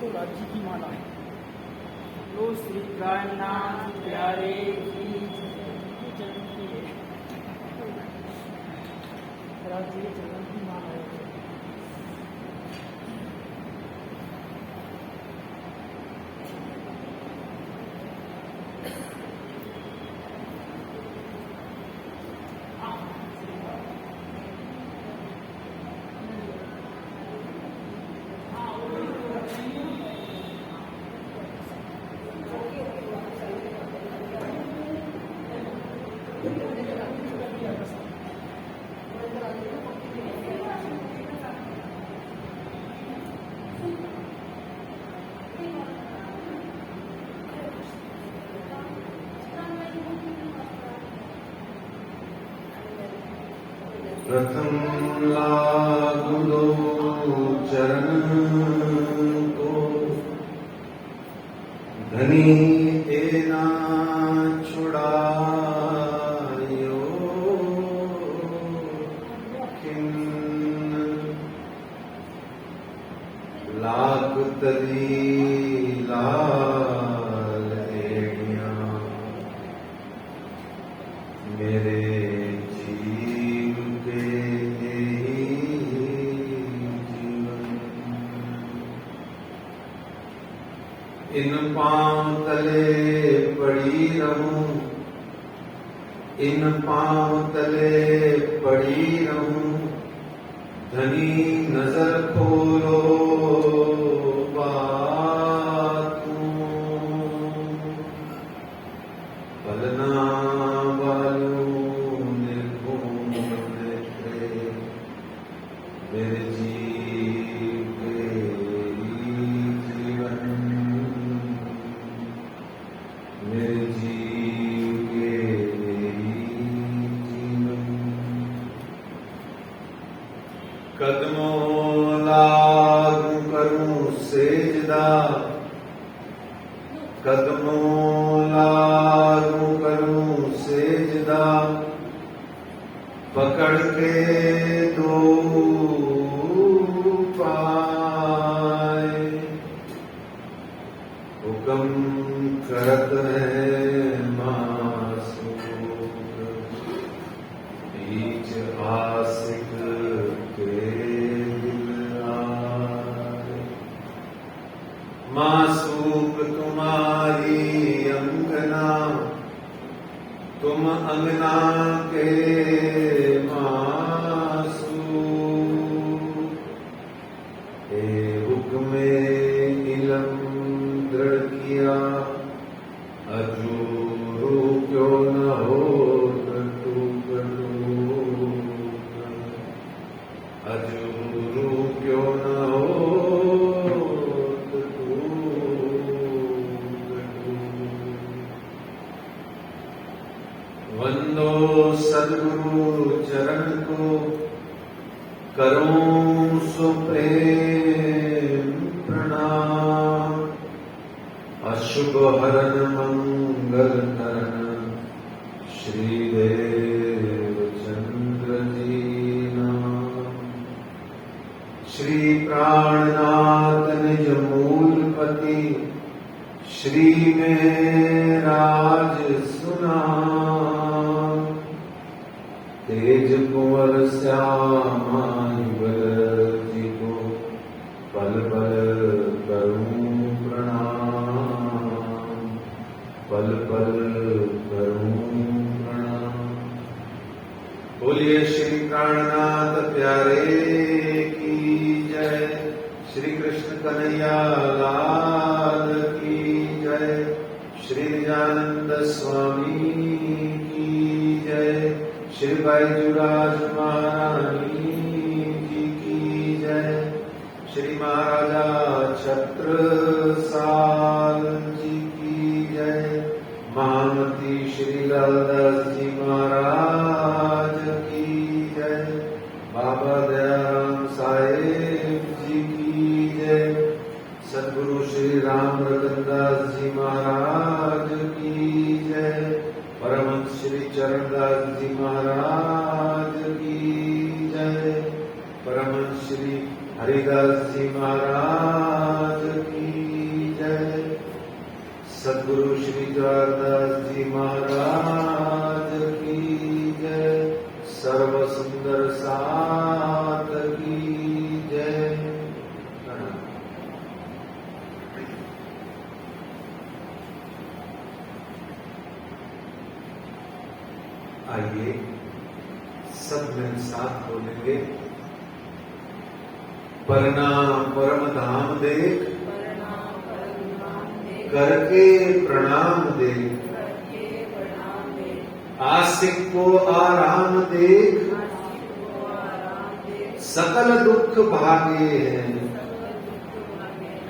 राज्य की माला। लो श्री प्राणनाथ प्यारे की चरण की राज्य के चरण की माला है। प्रथम लागू दो चरण को, धनी तेना छुड़ायो खिन्न। लाख तली लाल एड़ियां मेरे इन पांव तले पड़ी रहूं, इन पांव तले पड़ी रहूं। धनी नजर खोलो बातों, पलना वालों निर्गुण नेत्रे मेरे कदमों लागू करूं सेजदा, कदमों लागू करूं सेजदा। पकड़ के दो पाए, हुक्म करत है मासूक, बीच आसिक मासूक तुम्हारी अंगना, तुम अंगना के मासूक। ए हुक्मे इलम दृढ़ किया, अजूरू क्यों न हो टूक टूक, अजूरू क्यों न हो। वंदो सद्गुरु चरण को, करूं सुप्रेम प्रणाम। अशुभ हरण मंगल करण श्रीदेव चंद्र जी नाम। श्री प्राणनाथ निज मूलपति, श्री में राज सुना। तेज कुंवर श्यामा युगल जी को, पल पल करूं प्रणाम, पल पल करूं प्रणाम। बोलिए श्री प्राणनाथ प्यारे की जय। श्री कृष्ण कन्हैया लाल की जय। श्री निजानंद स्वामी की जय। श्री बैजूराज महारानी जी की जय। श्री महाराजा छत्रसाल जी की जय। महामती श्री लालदास जी महाराज की जय। बाबा दयाराम साहेब जी की जय। सद्गुरु श्री राम रतनदास जी महाराज की जय। परमहंस श्री चरणदास जी महाराज की जय। परमहंस श्री हरिदास जी महाराज की सद्गुरु श्री द्वारदास जी महाराज की जय। सर्व सुंदर साथ की जय। आइए सब मिल साथ बोलेंगे। प्रणाम परम धाम देख, करके प्रणाम देख, आशिक को आराम देख, सकल दुख भागे हैं।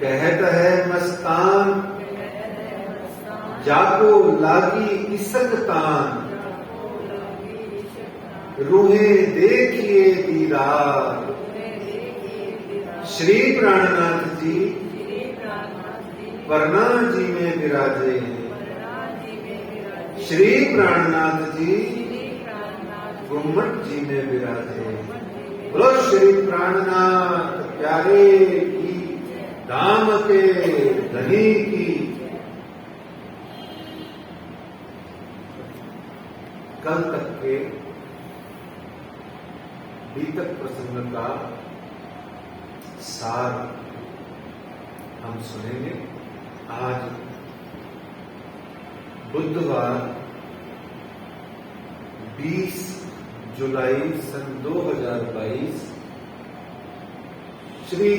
कहत है मस्तान, जाको लागी इसक तान। रूहे देखिए दीदार, श्री प्राणनाथ जी वरना जी में विराजे हैं। श्री प्राणनाथ जी गुम्मट जी में विराजे हैं। बोलो श्री प्राणनाथ प्यारे की, धाम के धनी की। कल तक के बीतक प्रसंग का सार हम सुनेंगे। आज बुधवार 20 जुलाई सन 2022 श्री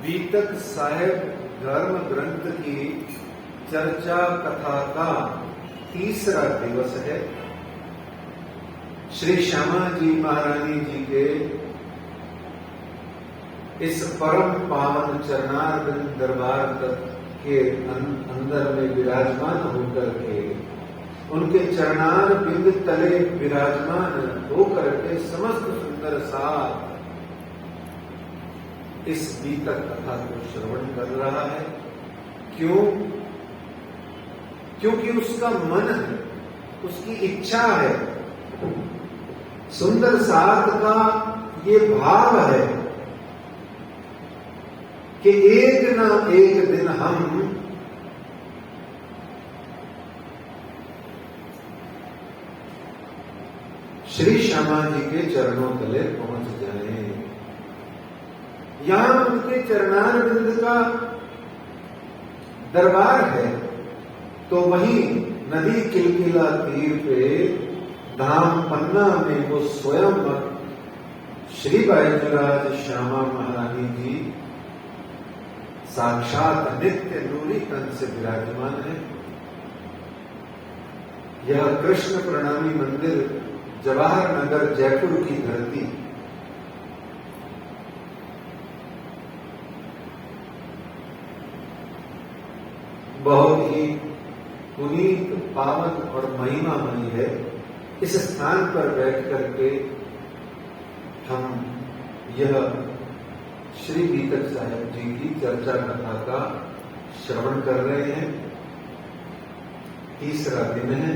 बीतक साहेब धर्म ग्रंथ की चर्चा कथा का तीसरा दिवस है। श्री श्यामा जी महारानी जी के इस परम पावन चरणारविंद दरबार के अंदर में विराजमान होकर के, उनके चरणारविंद तले विराजमान होकर के समस्त सुंदर साथ इस बीतक कथा को श्रवण कर रहा है। क्यों? क्योंकि उसका मन है, उसकी इच्छा है। सुंदर साथ का ये भाव है कि एक ना एक दिन हम श्री श्यामा जी के चरणों तले पहुंच जाएं। यहां उनके चरणारविंद का दरबार है, तो वहीं नदी किलकिला तीर पे धाम पन्ना में वो स्वयं श्री बैजनाथ श्यामा महारानी जी साक्षात नित्य नूरी तन से विराजमान है। यह कृष्ण प्रणामी मंदिर जवाहर नगर जयपुर की धरती, बहुत ही पुनीत, पावन और महिमामयी है। इस स्थान पर बैठ करके हम यह श्री बीतक साहेब जी की चर्चा कथा का श्रवण कर रहे हैं। तीसरा दिन है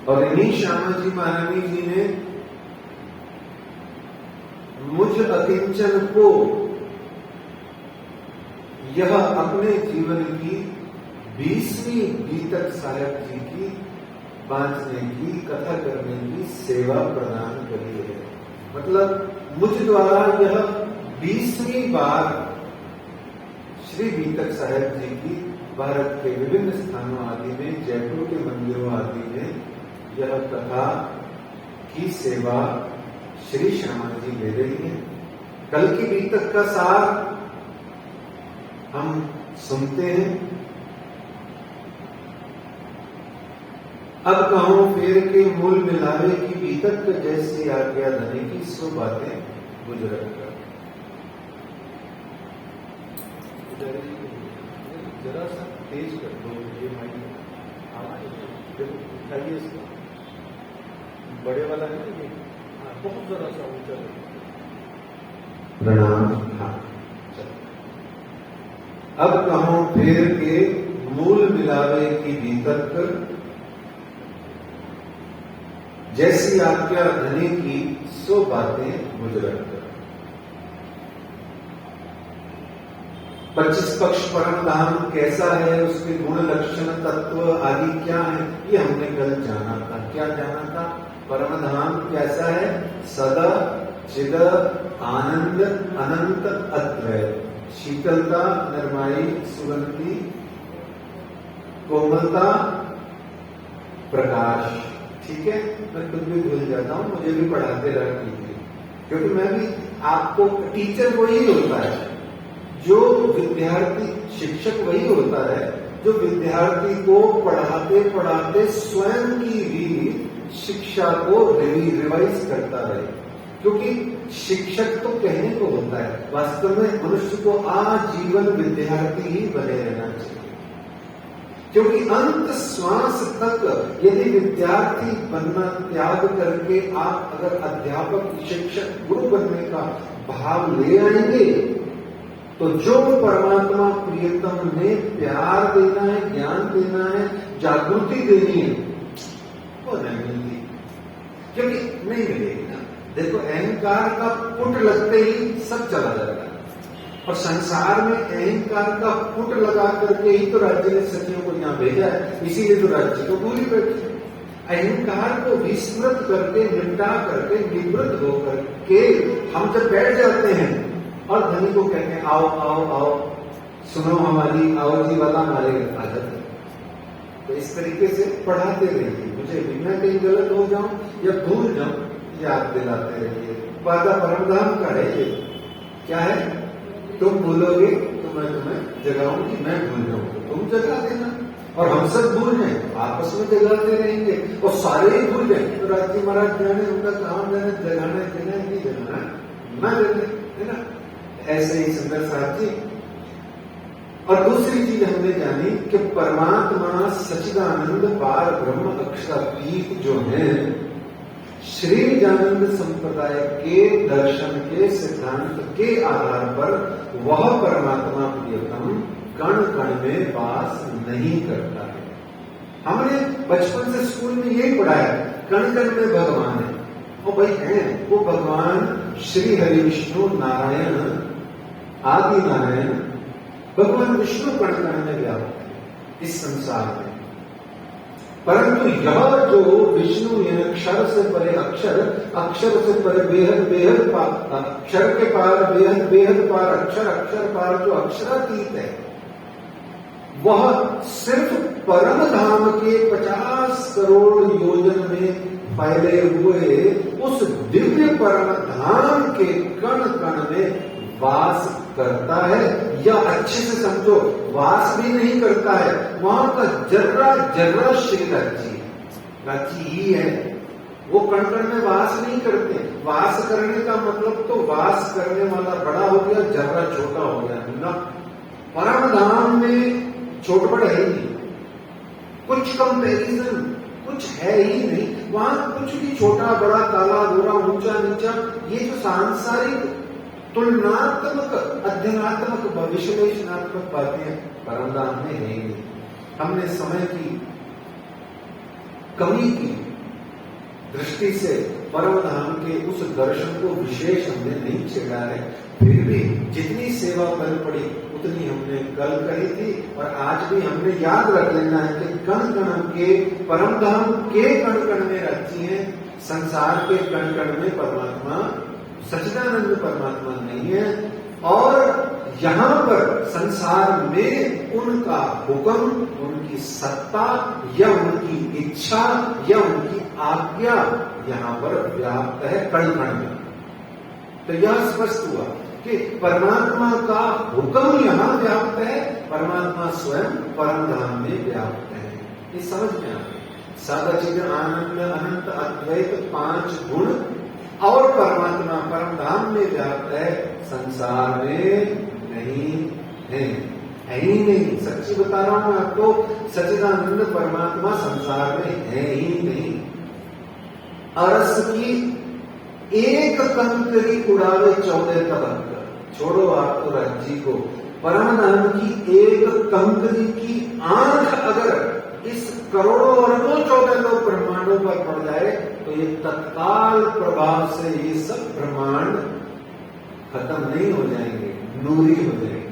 और इन्हीं श्यामा जी महारानी जी ने मुझ अकिंचन को यह अपने जीवन की 20वीं बीतक साहेब जी की बांटने की, कथा करने की सेवा प्रदान करी है। मतलब मुझ द्वारा यह 20वीं बार श्री बीतक साहेब जी की भारत के विभिन्न स्थानों आदि में, जयपुर के मंदिरों आदि में यह कथा की सेवा श्री श्यामा जी ले रही है। कल की बीतक का सार हम सुनते हैं। अब कहूं फेर के मूल मिलावे की बीतक जैसी आज्ञा धनी की सो बातें गुजरत कर। जरा सा तेज कर दो ये माइक, उठाइए इसको, बड़े वाला है ना ये, बहुत जरा सा ऊंचा। प्रणाम। हाँ, अब कहूं फेर के मूल मिलावे की बीतक जैसी आज्ञा धनी की सो बातें गुजरत कर। 25 पक्ष परम धाम कैसा है, उसके गुण लक्षण तत्व आदि क्या है, ये हमने कल जाना था। क्या जाना था? परम धाम कैसा है? सदा चिद आनंद अनंत अद्वैत, शीतलता, निर्माई, सुगंधी, कोमलता, प्रकाश। ठीक है, मैं खुद भी भूल जाता हूँ, मुझे भी पढ़ाते रहा कीजिए, क्योंकि मैं भी आपको, टीचर वही होता है जो विद्यार्थी, शिक्षक वही होता है जो विद्यार्थी को पढ़ाते पढ़ाते स्वयं की भी शिक्षा को रिवाइज करता रहे। क्योंकि शिक्षक तो कहने को होता है, वास्तव में मनुष्य को आजीवन विद्यार्थी ही बने रहना चाहिए। क्योंकि अंत श्वास तक यदि विद्यार्थी बनना त्याग करके आप अगर अध्यापक, शिक्षक, गुरु बनने का भाव ले आएंगे, तो जो परमात्मा प्रियतम ने प्यार देना है, ज्ञान देना है, जागृति देनी है, वो नहीं मिलती, क्योंकि नहीं मिलेगी ना। देखो, अहंकार का पुट लगते ही सब चला जाता है, और संसार में अहंकार का पुट लगा करके ही तो राज्य ने सखियों को यहाँ भेजा है, इसीलिए तो राज्य को दूरी बैठी। अहंकार को विस्मृत करके, निपटा करके, निवृत्त होकर के हम जब बैठ जाते हैं और धनी को कहते हैं आओ आओ आओ, सुनो हमारी, आओ जी वाला हमारे आदत है। तो इस तरीके से पढ़ाते रहिए, मुझे भी मैं कहीं गलत हो जाऊं या भूल जाऊं, याद दिलाते रहिए। वादा परमधाम का है ये, क्या है? तुम भूलोगे तो मैं तुम्हें जगाऊंगी, मैं भूल जाऊंगा तुम जगा देना, और हम सब भूल जाए तो आपस में जगाते रहेंगे, और सारे ही भूल जाए तो राजी महाराज जाने उनका काम जाने, जगाना देना नहीं जगाना ना देने, है ना। ऐसे ही सुंदर साहब जी। और दूसरी चीज हमने जानी कि परमात्मा सच्चिदानंद पार ब्रह्म अक्षरातीत जो है, श्री निजानंद संप्रदाय के दर्शन के सिद्धांत के आधार पर वह परमात्मा प्रियतम कण कण में वास नहीं करता है। हमने बचपन से स्कूल में यही पढ़ा है, कण कण में भगवान है। और भाई है वो भगवान श्री हरि विष्णु नारायण, आदि नारायण भगवान विष्णु कण कण में व्याप्त है इस संसार में। परंतु यह जो विष्णु यानी अक्षर से परे अक्षर, अक्षर से परे बेहद बेहद पार, अक्षर के पार बेहद बेहद पार अक्षर, अक्षर पार जो अक्षरातीत है, वह सिर्फ परम धाम के 50 करोड़ योजन में फैले हुए उस दिव्य परम धाम के कण कण में वास करता है, या अच्छे से समझो वास भी नहीं करता है, वहां का जर्रा जर्रा श्री राज्य ही है। वो कण कण में वास नहीं करते। वास करने का मतलब तो वास करने वाला बड़ा हो गया, जर्रा छोटा हो गया ना। परम धाम में छोट बड़ है ही नहीं, कुछ कंपैरिजन कुछ है ही नहीं। वहां कुछ भी छोटा बड़ा, काला गोरा, ऊंचा नीचा, ये जो सांसारिक तुलनात्मक, अध्ययनात्मक, विश्लेषणात्मक बातें परम धाम में है ही नहीं। हमने समय की कमी की दृष्टि से परम धाम के उस दर्शन को विशेष हमने नहीं छेड़ा है। फिर भी जितनी सेवा बल पड़ी उतनी हमने कल कही थी, और आज भी हमने याद रख लेना है कि कण कण के परम धाम के कण कण में रहती है, संसार के कण कण में परमात्मा सच्चिदानंद परमात्मा नहीं है। और यहां पर संसार में उनका हुक्म, उनकी सत्ता या उनकी इच्छा या उनकी आज्ञा यहां पर व्याप्त है कण कण में। तो यह स्पष्ट हुआ कि परमात्मा का हुक्म यहां व्याप्त है, परमात्मा स्वयं परम धाम में व्याप्त है। ये समझ में आ गया। सदाचिद आनंद अनंत अद्वैत 5 गुण और परमात्मा परम धाम में व्याप्त है, संसार में नहीं है ही नहीं। सच्ची बता रहा हूं मैं आपको, सच्चिदानंद परमात्मा संसार में है ही नहीं। अरस की एक कंकरी उड़ावे 14 तबक, छोड़ो आप तो राज्य को, परम धाम की एक कंकरी की आंख अगर इस करोड़ों अरबों 14 ब्रह्मांडों पर पड़ जाए तो ये तत्काल प्रभाव से ये सब ब्रह्मांड खत्म नहीं हो जाएंगे, नूरी हो जाएंगे।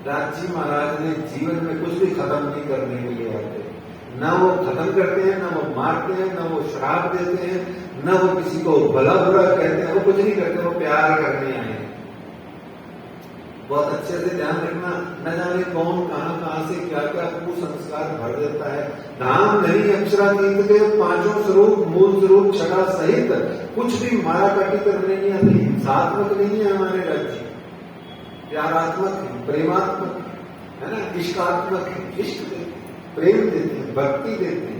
राज जी महाराज ने जीवन में कुछ भी खत्म नहीं करने के लिए आते, ना वो खत्म करते हैं, ना वो मारते हैं, ना वो श्राप देते हैं, ना वो किसी को भला बुरा कहते हैं, वो कुछ नहीं करते, वो प्यार करने आए हैं। बहुत अच्छे से ध्यान रखना, न जाने कौन कहां से क्या क्या कुसंस्कार भर देता है। धाम धनी अक्षरातीत के पांचों स्वरूप, मूल स्वरूप, छटा सहित कुछ भी मारा काटी करने नहीं आती, हिंसात्मक नहीं है हमारे राज्य, प्यारात्मक है, प्रेमात्मक है ना, इष्टात्मक है, इष्ट प्रेम देते हैं, भक्ति देते हैं।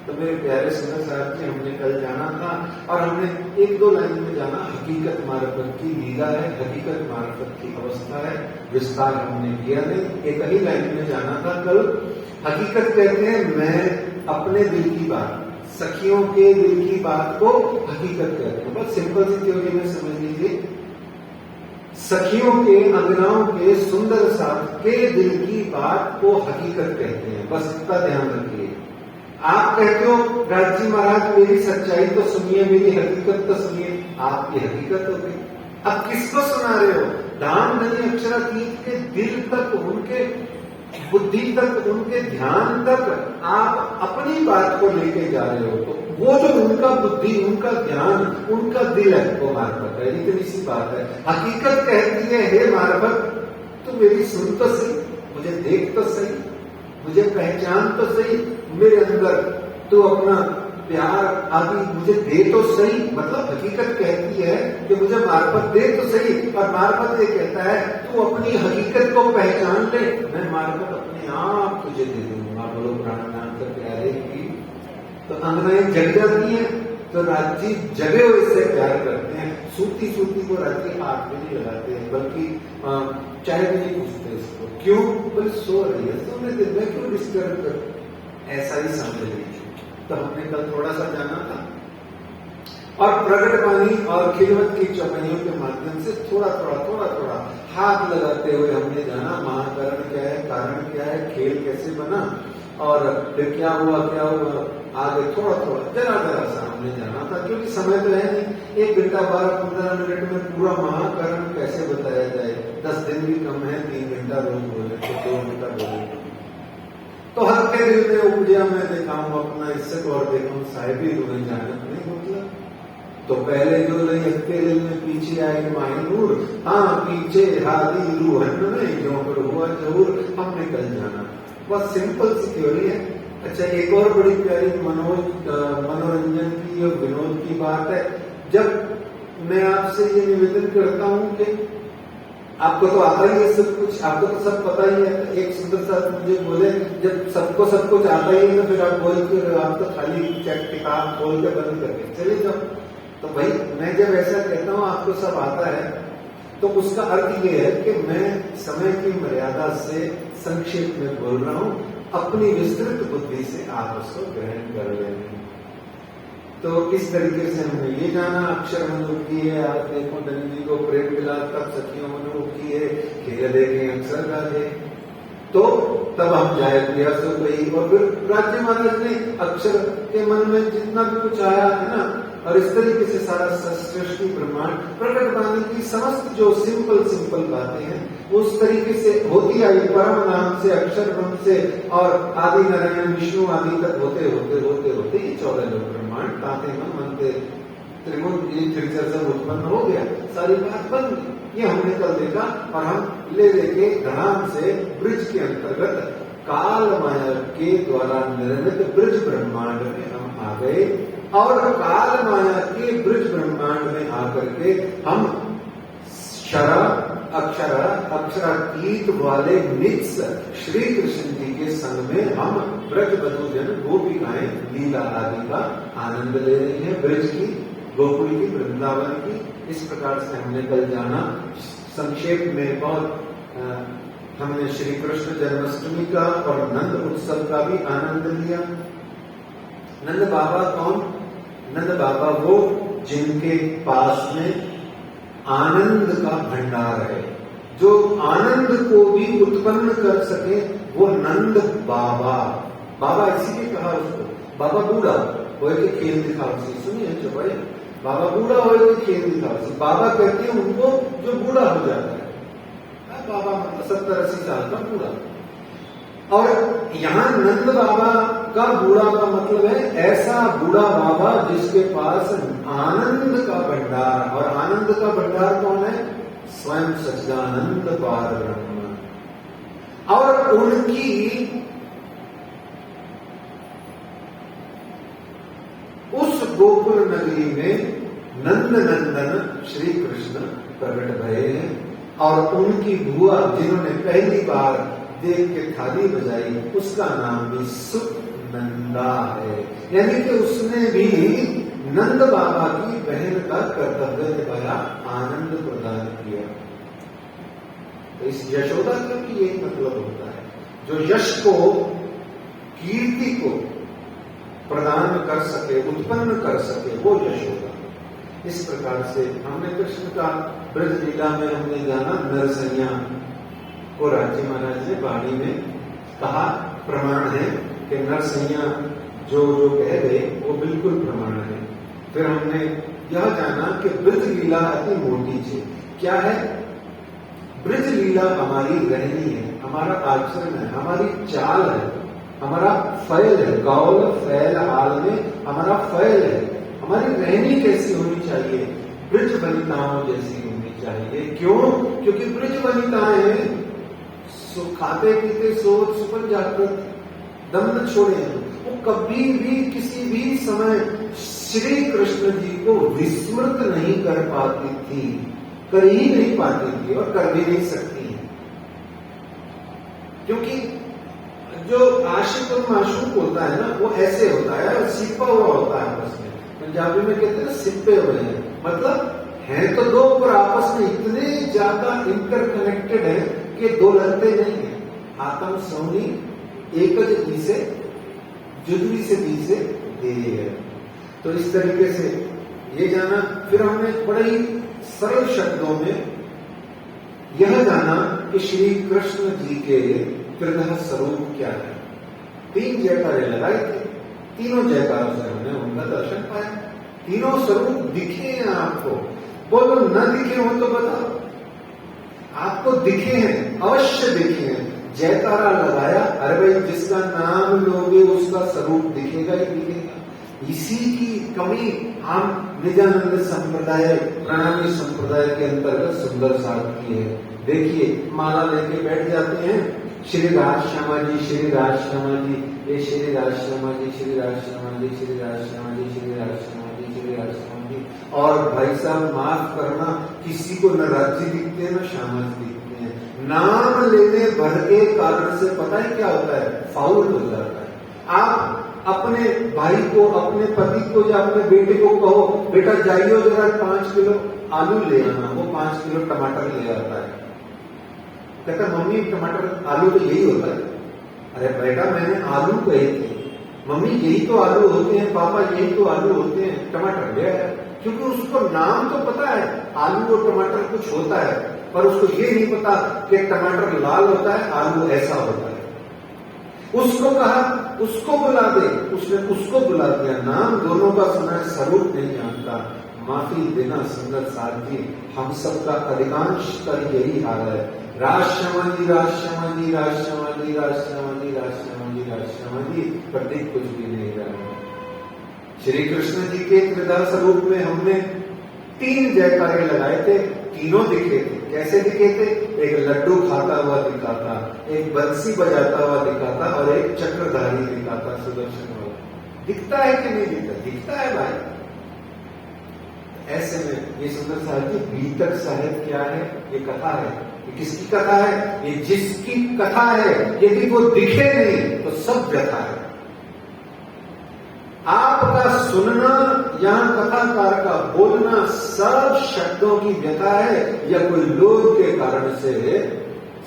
तो मेरे प्यारे सुंदर साहब जी, हमने कल जाना था और हमने एक दो लाइन में जाना, हकीकत मार्फत की लीला है, हकीकत मार्फत की अवस्था है, विस्तार हमने किया नहीं, एक ही लाइन में जाना था कल। हकीकत कहते हैं मैं अपने दिल की बात, सखियों के दिल की बात को हकीकत कहते हैं। बहुत सिंपल सी थ्योरी में समझ लीजिए, सखियों के, अंगनाओं के, सुंदर साथ के दिल की बात को हकीकत कहते हैं, बस इतना ध्यान रखिए। आप कहते हो राज जी महाराज मेरी सच्चाई तो सुनिए, मेरी हकीकत तो सुनिए, आपकी हकीकत हो गई। अब किसको सुना रहे हो? धाम धनी अक्षरातीत के दिल तक, उनके बुद्धि तक, उनके ध्यान तक आप अपनी बात को लेके जा रहे हो। तो वो जो उनका बुद्धि, उनका ध्यान, उनका दिल है, वो मार्फत है। इतनी सी बात है। हकीकत कहती है हे मार्फत, तू मेरी सुन तो सही, मुझे देख तो सही, मुझे पहचान तो सही, मेरे अंदर तू अपना प्यार आदि मुझे दे तो सही। मतलब हकीकत कहती है कि मुझे मार्फत दे तो सही, और मार्फत ये कहता है तू अपनी हकीकत को पहचान ले, मैं मार्फत अपने आप तुझे दे दूंगा। बोलो प्राणायाम तो प्यारे की। तो अंगनाएं जग जाती हैं, तो राज्य जगे हुए से प्यार करते हैं। सूती सूती को राज्य हाथ में नहीं लगाते हैं, बल्कि चाय भी नहीं पूछते इसको, क्यों? बोले सो रही है, सोने दे, मैं क्यों डिस्टर्ब कर, ऐसा ही समझ लीजिए। तो हमने कल थोड़ा सा जाना था, और प्रकट वाणी और खिलवत की चौपाइयों के माध्यम से थोड़ा थोड़ा हाथ लगाते हुए हमने जाना महाकरण क्या है, कारण क्या है, खेल कैसे बना, और फिर क्या हुआ, आगे थोड़ा जरा सा हमने जाना था, क्योंकि समय तो है नहीं। 1 घंटा 12-15 मिनट में पूरा महाकरण कैसे बताया जाए? 10 दिन भी कम है, 3 घंटा रोज बोले तो 2 घंटा बोले तो हर के दिल में उपजा मैं दिखाऊं अपना इज्जत और देखूं साहिबी तुम्हें जानत नहीं मतलब। तो पहले जो रही हक्के दिल में पीछे आई माहिनूर, हाँ पीछे हादी रूहन में जो पर हुआ जरूर। हमने कल जाना, बस सिंपल सी थ्योरी है। अच्छा, एक और बड़ी प्यारी मनोरंजन की और विनोद की बात है। जब मैं आपसे ये निवेदन करता हूं कि आपको तो आता ही है सब कुछ, आपको तो सब पता ही है। एक सुंदर साहब मुझे बोले, जब सबको सब कुछ आता ही है तो फिर आप बोल के आप तो खाली किताब खोल के बंद करके चले जाओ। तो भाई मैं जब ऐसा कहता हूँ आपको सब आता है, तो उसका अर्थ ये है कि मैं समय की मर्यादा से संक्षेप में बोल रहा हूँ, अपनी विस्तृत बुद्धि से आप उसको ग्रहण कर लेंगे। तो इस तरीके से हमने ये जाना, अक्षर मनोग की है, आप देखो धनी जी को प्रेम मिला, तब सखियों मनोग की है, खेल देखे अक्षर गाजे। तो तब हम जाए प्रिया सो गई, और फिर राज्य महाराज ने अक्षर के मन में जितना भी कुछ आया है ना, और इस तरीके से सारा सृष्टि ब्रह्मांड प्रकट वाणी की समस्त जो सिंपल बातें हैं उस तरीके से होती आई, परम नाम से, अक्षर ब्रह्म से, और आदि नारायण विष्णु आदि तक होते ये 14 लोग ब्रह्मांड ताते मनते त्रिगुण ये त्रिचर सब उत्पन्न हो गया, सारी बात बन गई। ये हमने कल देखा, और हम ले लेके धड़ाम से ब्रिज के अंतर्गत काल माया के द्वारा निर्मित ब्रिज ब्रह्मांड में हम आ गए, और काल माया के ब्रिज ब्रह्मांड में आकर के हम अक्षरातीत वाले नित्स श्री कृष्ण जी के संग में हम ब्रज बधूजन गोपिकाएं लीला आदि का आनंद ले रही हैं, ब्रज की, गोकुल की, वृंदावन की। इस प्रकार से हमने कल जाना। संक्षेप में बहुत हमने श्री कृष्ण जन्माष्टमी का और नंद उत्सव का भी आनंद लिया। नंद बाबा कौन? नंद बाबा वो जिनके पास में आनंद का भंडार है, जो आनंद को भी उत्पन्न कर सके, वो नंद बाबा। बाबा इसीलिए कहा उसको, बाबा बूढ़ा हो के खेल दिखाओ। सुनिए जो बड़े, बाबा बूढ़ा हो के खेल दिखाओ। बाबा कहते हैं उनको जो बूढ़ा हो जाता है, बाबा मतलब 70-80 साल का बूढ़ा। और यहाँ नंद बाबा का बूढ़ा का मतलब है ऐसा बूढ़ा बाबा जिसके पास आनंद का भंडार, और आनंद का भंडार कौन है? स्वयं सच्चिदानंद पार ब्रह्म। और उनकी उस गोकुल नगरी में नंद नंदन श्री कृष्ण प्रकट भये हैं, और उनकी बुआ जिन्होंने पहली बार देख के थाली बजाई, उसका नाम भी सुनंदा है। यानी कि उसने भी नंद बाबा की बहन का कर्तव्य निभाया, आनंद प्रदान किया। तो इस यशोदा का भी यही मतलब होता है, जो यश को, कीर्ति को प्रदान कर सके, उत्पन्न कर सके, वो यशोदा। इस प्रकार से हमने कृष्ण का ब्रज लीला में हमने जाना, नरसैया को राजी महाराज ने वाणी में कहा, प्रमाण है कि नरसैया जो जो कह गए वो बिल्कुल प्रमाण है। फिर हमने यह जाना कि ब्रज लीला अति मोटी चीज क्या है? ब्रज लीला हमारी रहनी है, हमारा आचरण है, हमारी चाल है, हमारा फैल है, गौल फैल हाल में हमारा फैल है। हमारी रहनी कैसी होनी चाहिए? ब्रज वनिताओं जैसी होनी चाहिए। क्यों? क्योंकि ब्रज वनिताएं खाते पीते सोच सुपन जागृत दम न छोड़े, वो कभी भी किसी भी समय श्री कृष्ण जी को विस्मृत नहीं कर पाती थी, कर ही नहीं पाती थी और कर भी नहीं सकती है। क्योंकि जो आशिक और माशूक होता है ना, वो ऐसे होता है और सिपा हुआ होता है आपस में। पंजाबी में कहते हैं सिपे हुए हैं, मतलब हैं तो दो पर आपस में इतने ज्यादा इंटरकनेक्टेड है कि दो लगते नहीं है। आत्म सोनी एक ज से जुदवी से दी से दे है। तो इस तरीके से ये जाना। फिर हमने बड़े ही सरल शब्दों में यह जाना कि श्री कृष्ण जी के त्रिदह स्वरूप क्या है। 3 जयकारे लगाए थे, तीनों जयकारों से हमने उनका दर्शन पाया। तीनों स्वरूप दिखे हैं आपको। बोलो न दिखे हो तो बताओ, आपको दिखे हैं, अवश्य दिखे हैं। जयकारा लगाया, अरे भाई जिसका नाम लोगे उसका स्वरूप दिखेगा ही दिखेगा। इसी की कमी हम निजानंद संप्रदाय, प्रणामी संप्रदाय के अंतर्गत सुंदर साध की है। देखिए माला लेके बैठ जाते हैं, श्री राज श्यामा जी, श्री राज श्यामा जी, ये श्री राज श्यामा जी, श्री राज श्यामा जी, श्री राज श्यामा जी, श्री राज श्यामा जी, श्री राज श्यामा जी। और भाई साहब माफ करना, किसी को न राज्य दिखते हैं न श्यामा जी दिखते हैं। नाम लेने भर के कारण से पता है क्या होता है? फाउल हो जाता है। आप अपने भाई को, अपने पति को या अपने बेटे को कहो, बेटा जाइयो जरा 5 किलो आलू ले आना, वो 5 किलो टमाटर ले आता है। कहता मम्मी टमाटर आलू तो यही होता है। अरे बेटा मैंने आलू कहे थे, मम्मी यही तो आलू होते हैं, पापा यही तो आलू होते हैं, टमाटर ले आया। क्योंकि उसको नाम तो पता है, आलू और टमाटर कुछ होता है, पर उसको ये नहीं पता कि टमाटर लाल होता है, आलू ऐसा होता है। उसको कहा उसको बुला दे, उसने उसको बुला दिया, नाम दोनों का सुना, स्वरूप नहीं जानता। माफी देना सुंदर साथ जी, हम सबका अधिकांश का यही हाल है। राज श्यामा जी, राज श्यामा जी, राज श्यामा जी, राज श्यामा जी, राज श्यामा जी, राज श्यामा जी, प्रतीक कुछ भी नहीं जाना। श्री कृष्ण जी के त्रिदह स्वरूप में हमने 3 जयकारे लगाए थे, तीनों दिखे थे। कैसे दिखे थे? एक लड्डू खाता हुआ दिखा था, एक बंसी बजाता हुआ दिखा था, और एक चक्रधारी दिखा था, सुदर्शन वाला। दिखता है कि नहीं दिखता? दिखता है भाई। ऐसे में ये सुंदर साहब जी बीतक साहेब क्या है? ये कथा है। ये किसकी कथा है? ये जिसकी कथा है, यदि वो दिखे नहीं तो सब व्यथा है। आपका सुनना, यहां कथाकार का बोलना, सब शब्दों की व्यथा है, या कोई लोभ के कारण से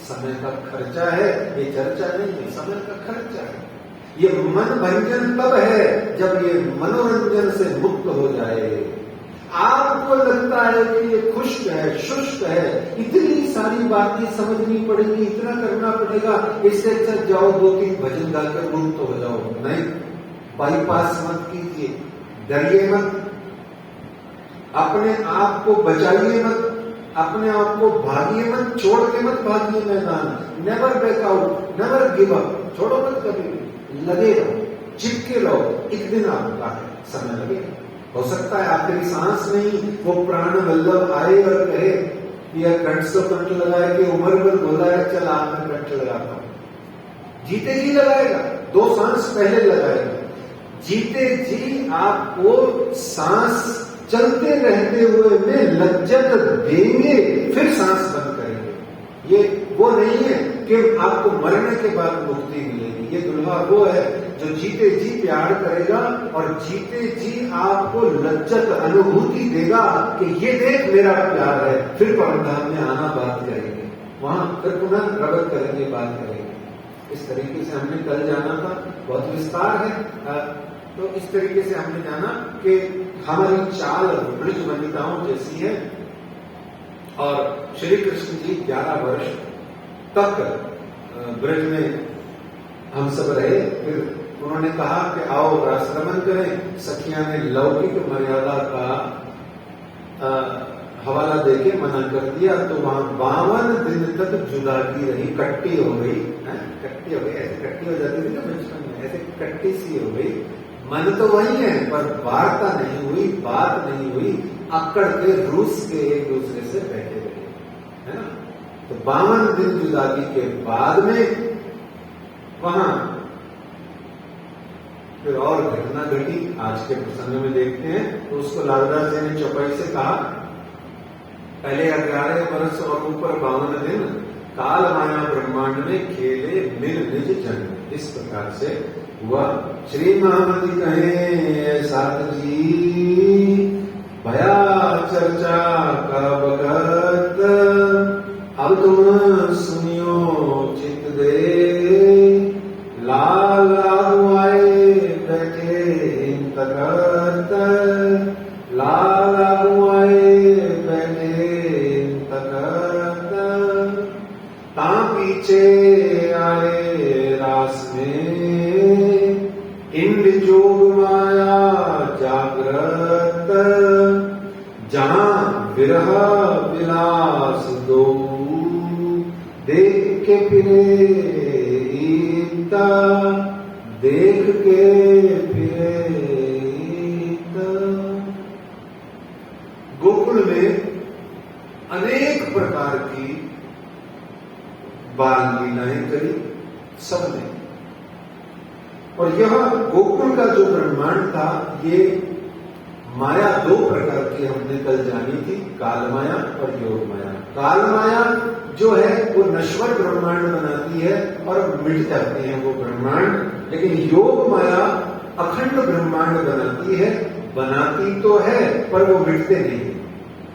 समय का खर्चा है। ये चर्चा नहीं है, समय का खर्चा है। ये मन भंजन तब है जब ये मनोरंजन से मुक्त हो जाए। आपको लगता है कि ये खुश्क है, शुष्क है, इतनी सारी बातें समझनी पड़ेगी, इतना करना पड़ेगा, इससे अच्छा जाओ 2-3 भजन गाकर मुक्त हो जाओ। नहीं, बाईपास मत कीजिए, डरिए मत, अपने आप को बचाइए मत, अपने आप को भागिए मत, छोड़ के मत भागिए मैदान। Never back out, never give up, छोड़ो मत कभी भी, लगे रहो, चिपके रहो। एक दिन आपका है, समय लगेगा। हो सकता है आखिरी सांस में ही वो प्राण वल्लभ आए और कहे कि यह कंठ से कंठ लगाए कि उम्र भर बोला है चल आप में कंठ लगाता हूं। जीते जी लगाएगा, 2 सांस पहले लगाएगा। जीते जी आपको सांस चलते रहते हुए में लज्जत देंगे, फिर सांस बंद करेंगे। ये वो नहीं है कि आपको मरने के बाद मुक्ति मिलेगी। ये दुल्हा वो है जो जीते जी प्यार करेगा और जीते जी आपको लज्जत अनुभूति देगा कि ये देख मेरा प्यार है। फिर परमधाम में आना बात करेंगे, वहां फिर पुनः प्रकट करेंगे, बात करेंगे। इस तरीके से हमने कल जाना था, बहुत विस्तार है। तो इस तरीके से हमने जाना कि हमारी चाल ब्रज वनिताओं जैसी है। और श्री कृष्ण जी 11 वर्ष तक ब्रज में हम सब रहे। फिर उन्होंने कहा कि आओ रासरमन करें। सखियां ने लौकिक मर्यादा का हवाला देके मना कर दिया, तो वहां 52 दिन तक जुदागी रही, कट्टी हो गई। कट्टी हो गई, ऐसे कट्टी हो जाती थी ना बचपन में, ऐसे कट्टी सी हो गई। मन तो वही है पर वार्ता नहीं हुई, बात नहीं हुई, अकड़ के रूस के एक दूसरे से बैठे रहे, है ना। तो 52 दिन जुदागी के बाद में वहां फिर और घटना घटी। आज के प्रसंग में देखते हैं। तो उसको लालदास जी ने चौपाई से कहा, पहले 11 वर्ष और ऊपर 52 दिन काल माया ब्रह्मांड में खेले मिल निज जन। इस प्रकार से हुआ। श्री महामति कहे सात जी भया चर्चा का बखत, अब तुम सुनियो चित दे, लाल आए बैठे तकत, लाल आए बैठे तकत, ता पीछे आए रास में, इंड जोग माया जागृत, जहां विरह विलास दो, देख के फिरे ईता, देख के फिरे ईता। गोकुल में अनेक प्रकार की बाल लीलाएं करी सबने। और यह गोकुल का जो ब्रह्मांड था, ये माया 2 प्रकार की हमने कल जानी थी, काल माया और योग माया। काल माया जो है वो नश्वर ब्रह्मांड बनाती है और मिट जाते हैं वो ब्रह्मांड, लेकिन योग माया अखंड ब्रह्मांड बनाती है। बनाती तो है पर वो मिटते नहीं,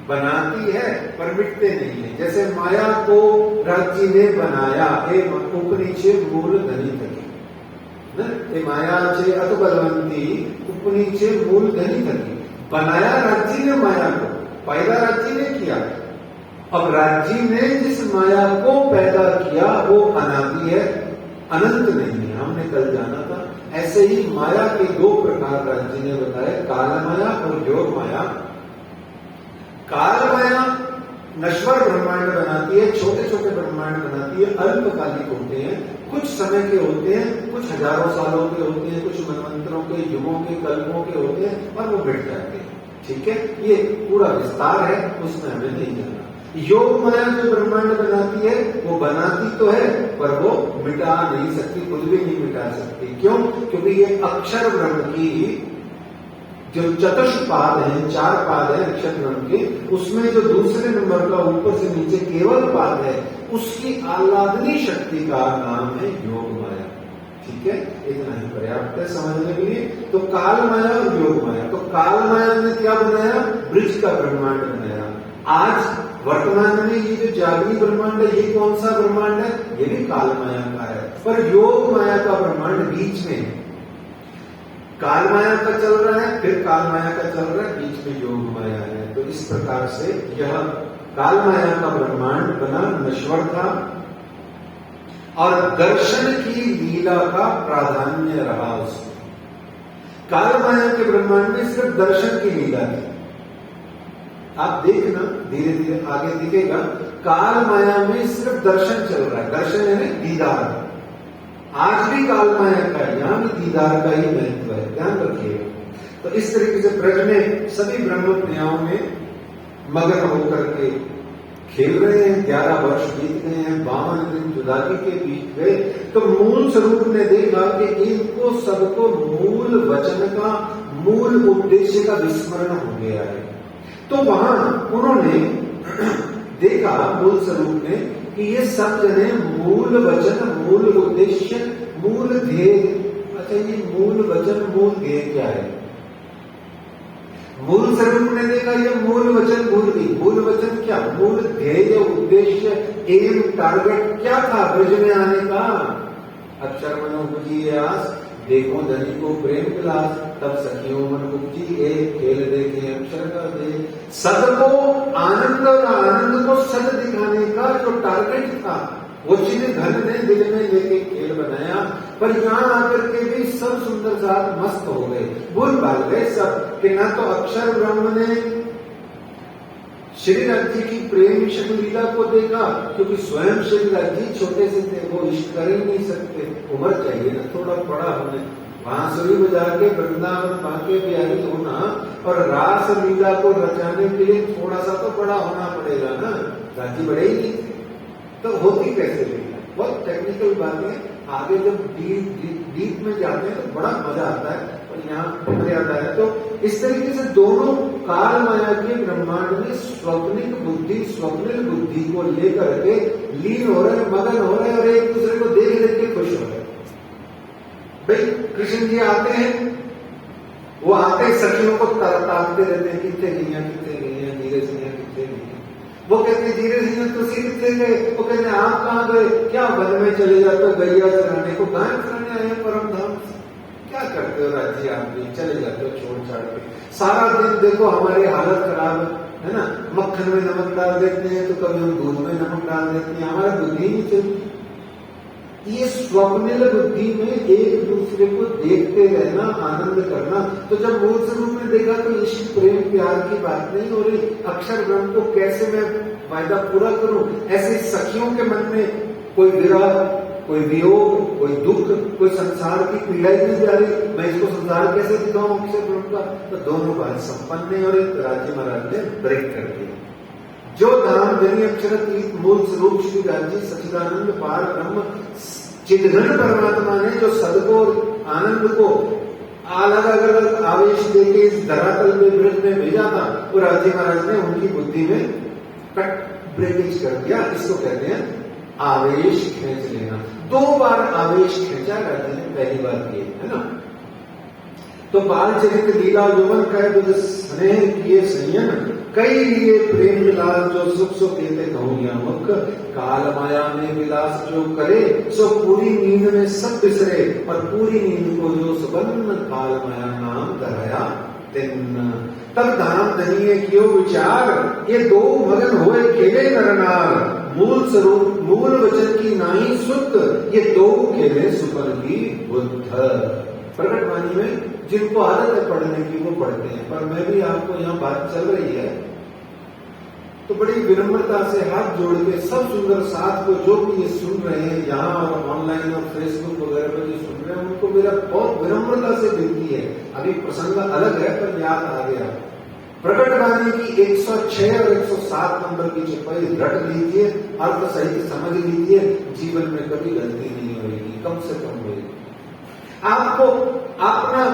बनाती है पर मिटते नहीं है। जैसे माया को राज्य ने बनाया, उपनिषद मूल धनी थकी, माया छे अत बलवंती, उपनिषद मूल धनी थकी। बनाया राज्य ने माया को, पैदा राज्य ने किया। अब राज्य ने जिस माया को पैदा किया वो अनादि है, अनंत नहीं है। हमने कल जाना था। ऐसे ही माया के 2 प्रकार राज्य ने बताए, काल माया और योग माया। काल माया नश्वर ब्रह्मांड बनाती है, छोटे छोटे ब्रह्मांड बनाती है, अल्पकालिक होते हैं, कुछ समय के होते हैं, कुछ हजारों सालों के होते हैं, कुछ मनवंतरों के, युगों के, कल्पों के होते हैं और वो मिट जाते हैं। ठीक है, ये पूरा विस्तार है, उसमें हमें नहीं जाना। योग माया जो ब्रह्मांड बनाती है वो बनाती तो है पर वो मिटा नहीं सकती, खुद भी नहीं मिटा सकती। क्यों? क्योंकि ये अक्षर ब्रह्म की जो चतुष्पाद है, 4 पाद है अक्षर ब्रह्म के, उसमें जो दूसरे नंबर का ऊपर से नीचे केवल पाद है, उसकी आह्लादनी शक्ति का नाम है योग माया। ठीक है, इतना ही पर्याप्त है समझने के लिए। तो काल माया और योग माया। तो काल माया ने क्या बनाया? ब्रज का ब्रह्मांड बनाया। आज वर्तमान में ये जो जागृत ब्रह्मांड है, ये कौन सा ब्रह्मांड है? ये भी काल माया का है, पर योग माया का ब्रह्मांड बीच में है। काल माया का चल रहा है, फिर काल माया का चल रहा है, बीच में योग माया है। तो इस प्रकार से यह काल माया का ब्रह्मांड बना, नश्वर था और दर्शन की लीला का प्राधान्य रहा उसमें। काल माया के ब्रह्मांड में सिर्फ दर्शन की लीला थी, आप देखना धीरे धीरे आगे दिखेगा, काल माया में सिर्फ दर्शन चल रहा है। दर्शन है दीदार। आज भी काल माया का, यहां भी दीदार का ही महत्व है, ध्यान रखिएगा। तो इस तरीके से ब्रज में सभी ब्रह्म प्रियाओं में मगन होकर के खेल रहे हैं। 11 वर्ष बीत गए हैं, 52 दिन जुदाई के बीत गए। तो मूल स्वरूप ने देखा कि इनको सबको मूल वचन का, मूल उद्देश्य का विस्मरण हो गया है। तो वहां उन्होंने देखा मूल स्वरूप ने कि ये सब जने मूल वचन, मूल उद्देश्य, मूल ध्येय। अच्छा, ये मूल वचन, मूल ध्येय क्या है? मूल स्वरूप ने देखा ये मूल वचन भूल गई। मूल वचन क्या? मूल ध्येय, उद्देश्य, एम, टारगेट क्या था ब्रज में आने का? अक्षर मनो बुझी आस, देखो धनी को प्रेम विलास, तब सखियों मन उपजी एक खेल देखे अक्षर का दे। सद को आनंद और आनंद को सद दिखाने का जो टारगेट था, वो चीजें धन ने दिल में लेके खेल बनाया। पर यहां आकर के भी सब सुंदर साथ मस्त हो गए, भूल भाल गए सब कि ना तो अक्षर ब्रह्म ने श्री राज जी की प्रेम शक्ल लीला को देखा, क्योंकि स्वयं श्री राज जी छोटे से थे, वो इष्ट कर ही नहीं सकते। उम्र चाहिए ना थोड़ा बड़ा होने, बांसुरी बजा के वृंदावन बांके बिहारी होना और रास लीला को रचाने के लिए थोड़ा सा तो बड़ा होना पड़ेगा ना। राजी बड़े ही नहीं थे, तो होती कैसे लीला? बहुत टेक्निकल बातें, आगे जब डीप में जाते हैं तो बड़ा मजा आता है, और यहाँ मर्यादा है। तो इस तरीके से दोनों काल माया के ब्रह्मांड में स्वप्निक बुद्धि, स्वप्निल बुद्धि को लेकर के लीन हो रहे, मगन हो रहे, और एक दूसरे को देख देख के खुश हो रहे। भाई कृष्ण जी आते हैं, वो आते सखियों को ताकते रहते हैं, कितने गईया, कितने गईया, धीरे सिंह कितने गईया। वो कहते धीरे सिंह तुसी कितने गए? वो कहते आप कहाँ गए? क्या वन में चले जाते हो गैया चराने को, गाय चराने आए हैं परम धाम से। क्या करते हो राज्य, आप भी चले जाते हो छोड़ छाड़ के। सारा दिन देखो हमारी हालत खराब है ना, मक्खन में नमक डाल देते हैं, तो कभी हम दूध में नमक डाल देते हैं, हमारा बुद्धि नहीं चलती। ये स्वप्निल बुद्धि में एक दूसरे को देखते रहना, आनंद करना। तो जब मूल स्वरूप ने देखा तो इश्क प्रेम प्यार की बात नहीं हो रही, अक्षर ब्रह्म को कैसे मैं वायदा पूरा करूं। ऐसे सखियों के मन में कोई विरह, कोई वियोग, कोई दुख, कोई संसार की पीड़ा ही नहीं जा रही, मैं इसको संसार कैसे दिखाऊं अक्षर ब्रह्म का। तो दोनों बात संपन्न है, और एक राज्य महाराज ने ब्रेक कर दिया। जो धाम जनी अक्षर मूल स्वरूप श्री राज्य सच्चिदानंद पार ब्रह्म चिदघन परमात्मा ने जो सद को, आनंद को अलग अलग आवेश देके इस धरातल में ब्रज में भेजा था, वो राज्य महाराज ने उनकी बुद्धि में कट ब्रेकेज कर दिया। इसको कहते हैं आवेश खींच लेना। 2 बार आवेश खींचा राज्य ने, पहली बार किए है ना। तो बाल चरित्र लीला यौवन कह बुध स्नेह किए संयम, कई लिए प्रेम विलास जो सुख सो कहते कहूँ मुख। काल माया में विलास जो करे, सो पूरी नींद में सब बिसरे, और पूरी नींद को जो सुबन्न काल माया नाम धराया तिन। तब धाम धनिये कियो विचार, ये 2 मगन होए खेले नरनार। मूल स्वरूप मूल वचन की नाई सुत, ये 2 खेले सुपन की बुद्ध। प्रकट वाणी में जिनको आदत है पढ़ने की वो पढ़ते हैं, पर मैं भी आपको यहाँ बात चल रही है तो बड़ी विनम्रता से हाथ जोड़ के सब सुंदर साथ को जो भी ये सुन रहे हैं यहाँ और ऑनलाइन और फेसबुक वगैरह पर जो सुन रहे हैं, उनको मेरा बहुत विनम्रता से विनती है। अभी प्रसंग अलग है पर याद आ गया। प्रकट वाणी की 106 और 107 नंबर की चौपाई रट लीजिए, अर्थ सहित समझ लीजिए, जीवन में कभी गलती नहीं होगी, कम से कम होगी। आपको अपना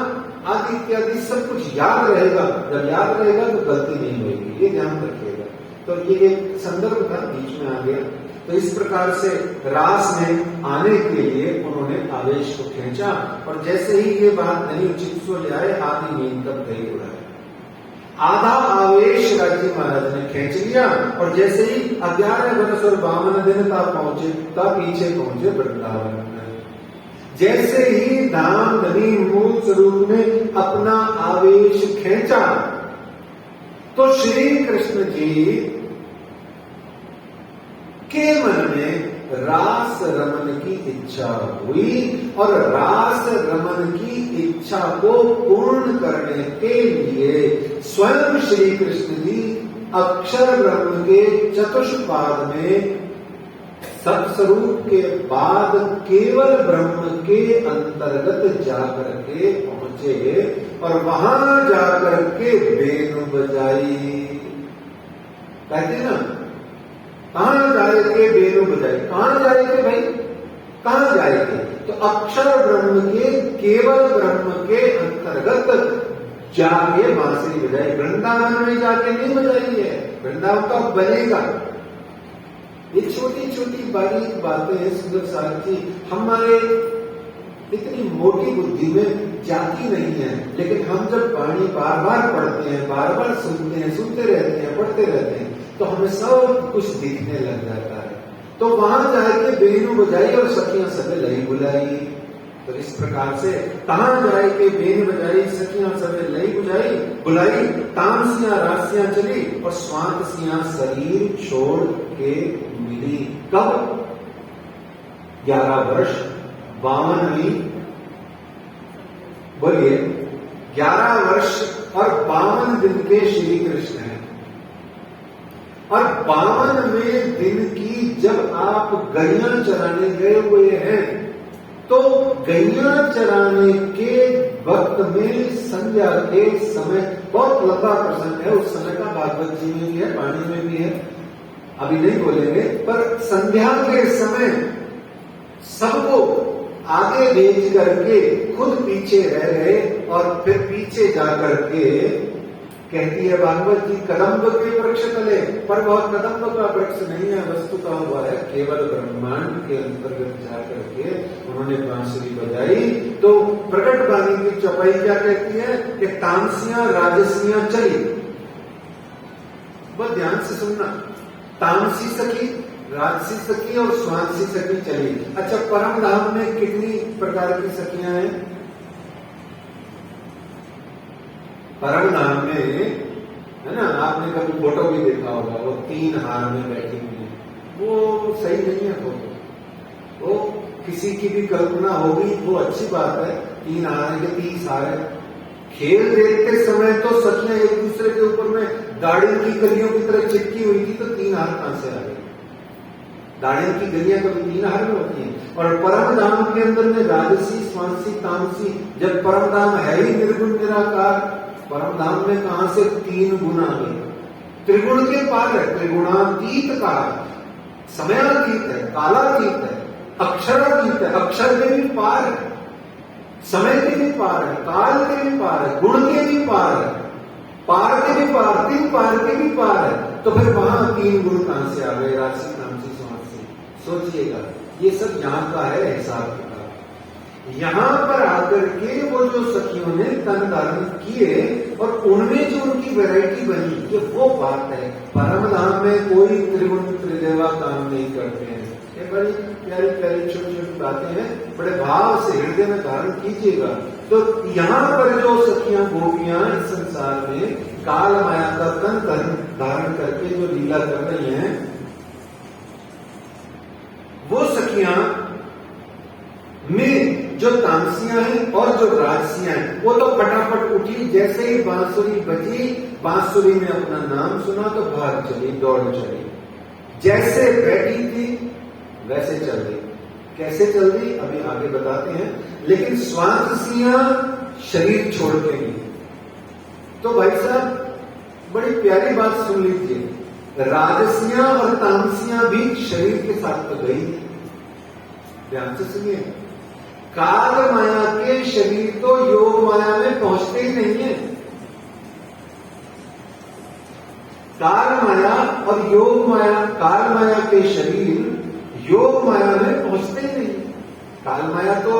आदि इत्यादि सब कुछ याद रहेगा, जब याद रहेगा तो गलती नहीं होगी, ये ध्यान रखिएगा। तो ये एक संदर्भ था, बीच में आ गया। तो इस प्रकार से रास में आने के लिए उन्होंने आवेश को खींचा, और जैसे ही ये बात नहीं उचित सो ले आए, आदि नींद तक नहीं उड़ाए। आधा आवेश राज्य महाराज ने खींच लिया, और जैसे ही 11 वर्ष और 52 दिन तक पहुंचे, तब पीछे पहुंचे वृंदावन में। जैसे ही धाम धनी मूल स्वरूप ने अपना आवेश खींचा, तो श्री कृष्ण जी के मन में रास रमन की इच्छा हुई, और रास रमन की इच्छा को पूर्ण करने के लिए स्वयं श्री कृष्ण जी अक्षर ब्रह्म के चतुष्पाद में सत्स्वरूप के बाद केवल ब्रह्म के अंतर्गत जाकर के पहुंचे और वहां जाकर के वेणु बजाई। कहते ना, कहां जाए के वेणु बजाई, कहां जाए के भाई, कहां जाए के? तो अक्षर ब्रह्म के केवल ब्रह्म के अंतर्गत जाके बांसुरी बजाई। वृंदावन में जाके नहीं बजाई है, वृंदावन तो अब बनेगा। ये छोटी छोटी बारीक बातें हैं सुंदर सारथी, हमारे इतनी मोटी बुद्धि में जाती नहीं है, लेकिन हम जब वाणी बार बार पढ़ते हैं, बार बार सुनते हैं, सुनते रहते हैं, पढ़ते रहते हैं, तो हमें सब कुछ दिखने लग जाता है। तो वहां जाके वेणु बजाई और सखियां सब लई बुलाई। तो इस प्रकार से कहां जाए के वेणु बजाई, सखियां सब लई बुलाई, तामसियां रासियां चली और स्वांतसियां शरीर छोड़ के मिली। कब? 11 वर्ष 52वीं, बोलिए, 11 वर्ष और 52 दिन के श्री कृष्ण हैं। और 52वें दिन की जब आप गैया चराने गए हुए हैं, तो गैया चराने के वक्त में संध्या के समय, बहुत लंबा प्रसंग है, उस समय का भागवत जी में भी है, वाणी में भी है, अभी नहीं बोलेंगे, पर संध्या के समय सबको आगे भेज करके खुद पीछे रह गए और फिर पीछे जाकर के कहती है भागवत जी, कदम्ब के वृक्ष तले, पर वह कदम्ब का वृक्ष नहीं है, वस्तु का हुआ है केवल ब्रह्मांड के अंतर्गत जाकर के उन्होंने बांसुरी बजाई। तो प्रकट वाणी की चौपाई क्या कहती है कि तामसियां राजसियां चली। बहुत ध्यान से सुनना, तामसी सखी, राजसी सखी और स्वांसी सखी चली। अच्छा, परम धाम में कितनी प्रकार की सखियां हैं? परम धाम में है ना, आपने कभी फोटो भी देखा होगा, वो 3 हार में बैठी हुई है, वो सही नहीं है फोटो। वो किसी की भी कल्पना होगी, वो अच्छी बात है, 3 हार है कि 30 हार है। खेल देखते समय तो सखियां एक दूसरे के ऊपर में दाढ़ी की कलियों की तरह चिपकी हुई थी, तो 3 हार कहां से आ गई? दाढ़ी की गलियां कभी 3 हार में होती हैं। और परम धाम के अंदर में राजसी, स्वांसी, तामसी, जब परम धाम है ही निर्गुण निराकार, परम धाम में कहां से 3 गुण आ गए? त्रिगुण के पार है, त्रिगुणातीत का, समयातीत है, कालातीत है, अक्षरातीत है, अक्षर के भी पार है, समय के भी पार है, काल के भी पार है, गुण के भी पार है, पार के भी पार, 3 पार के भी पार है। तो फिर वहां 3 गुण कहां से आ गए? राशि, तामसी, स्वांसी। सोचिएगा, ये सब यहाँ का है हिसाब किताब। यहां पर आकर के वो जो सखियों ने तन धारण किए और उनमें जो उनकी वैरायटी बनी, ये वो बात है। परम धाम में कोई त्रिगुण त्रिदेवा काम नहीं करते हैं। ये बड़ी प्यारी प्यारी छोटी छोटी बातें हैं, बड़े भाव से हृदय में धारण कीजिएगा। तो यहाँ पर जो सखियां गोपियां इस संसार में काल माया का तन धारण करके जो लीला कर रही हैं, वो सखियां में जो तामसियां हैं और जो राजसियां हैं, वो तो फटाफट उठी, जैसे ही बांसुरी बजी, बांसुरी में अपना नाम सुना तो भाग चली, दौड़ चली। जैसे बैठी थी वैसे चल रही। कैसे चल रही अभी आगे बताते हैं, लेकिन स्वांतसियां शरीर छोड़ के गई। तो भाई साहब बड़ी प्यारी बात सुन लीजिए, राजसियां और तामसियां भी शरीर के साथ तो गई। ध्यान से सुनिए, काल माया के शरीर तो योग माया में पहुंचते ही नहीं है। काल माया और योग माया, काल माया के शरीर योग माया में पहुंचते ही नहीं। काल माया तो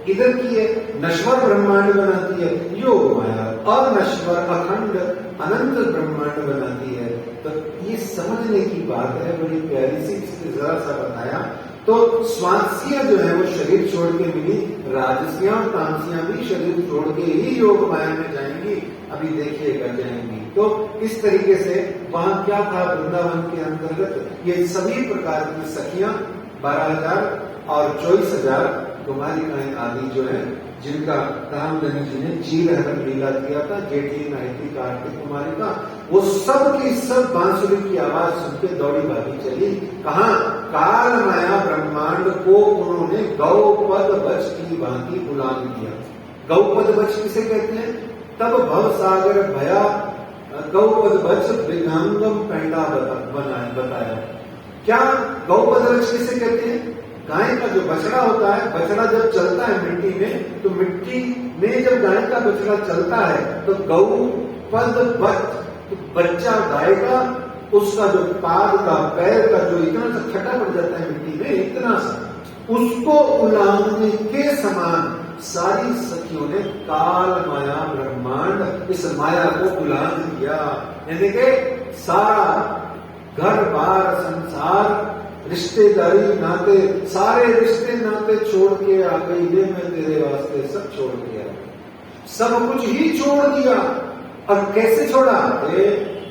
इधर की है, नश्वर ब्रह्मांड बनाती है, योग माया अनश्वर अखंड अनंत ब्रह्मांड बनाती है। तो ये समझने की बात है, बड़ी प्यारी सी, जरा सा बताया। तो स्वांसियां जो है वो शरीर छोड़ के मिली, राजसियां और तामसियां भी शरीर छोड़ के ही योग माया में जाएंगी। अभी देखिएगा जाएंगी। तो इस तरीके से वहां क्या था, वृंदावन के अंतर्गत ये सभी प्रकार की सखियां 12,000 और 24,000 कुमारिकाएं आदि जो है जिनका रामधनी जी ने चीरहरण लीला किया था, जेठी नायकी कार्तिक कुमारी का, वो सब की सब बांसुरी की आवाज सुन के दौड़ी भागी चली। कहा? काल माया ब्रह्मांड को उन्होंने गौपद वच की भांति बुलान किया। गौपद वच किसे कहते हैं? तब भव सागर भया गौपद वच विहंगम पैंडा बताया। क्या गौपद वच किसे कहते हैं? गाय का जो बछड़ा होता है, बछड़ा जब चलता है मिट्टी में, तो मिट्टी में जब गाय का बछड़ा चलता है तो गौ पद वच, तो बच्चा गाय का, उसका जो पाद का पैर का जो इतना सा छटा पड़ जाता है मिट्टी में, इतना सा, उसको उलांघने के समान सारी सखियों ने काल माया ब्रह्मांड इस माया को उलांघ दिया। यानी कि सारा घर बार संसार रिश्तेदारी नाते, सारे रिश्ते नाते छोड़ के आ गई। ये मैं तेरे वास्ते सब छोड़ दिया, सब कुछ ही छोड़ दिया। और कैसे छोड़ा?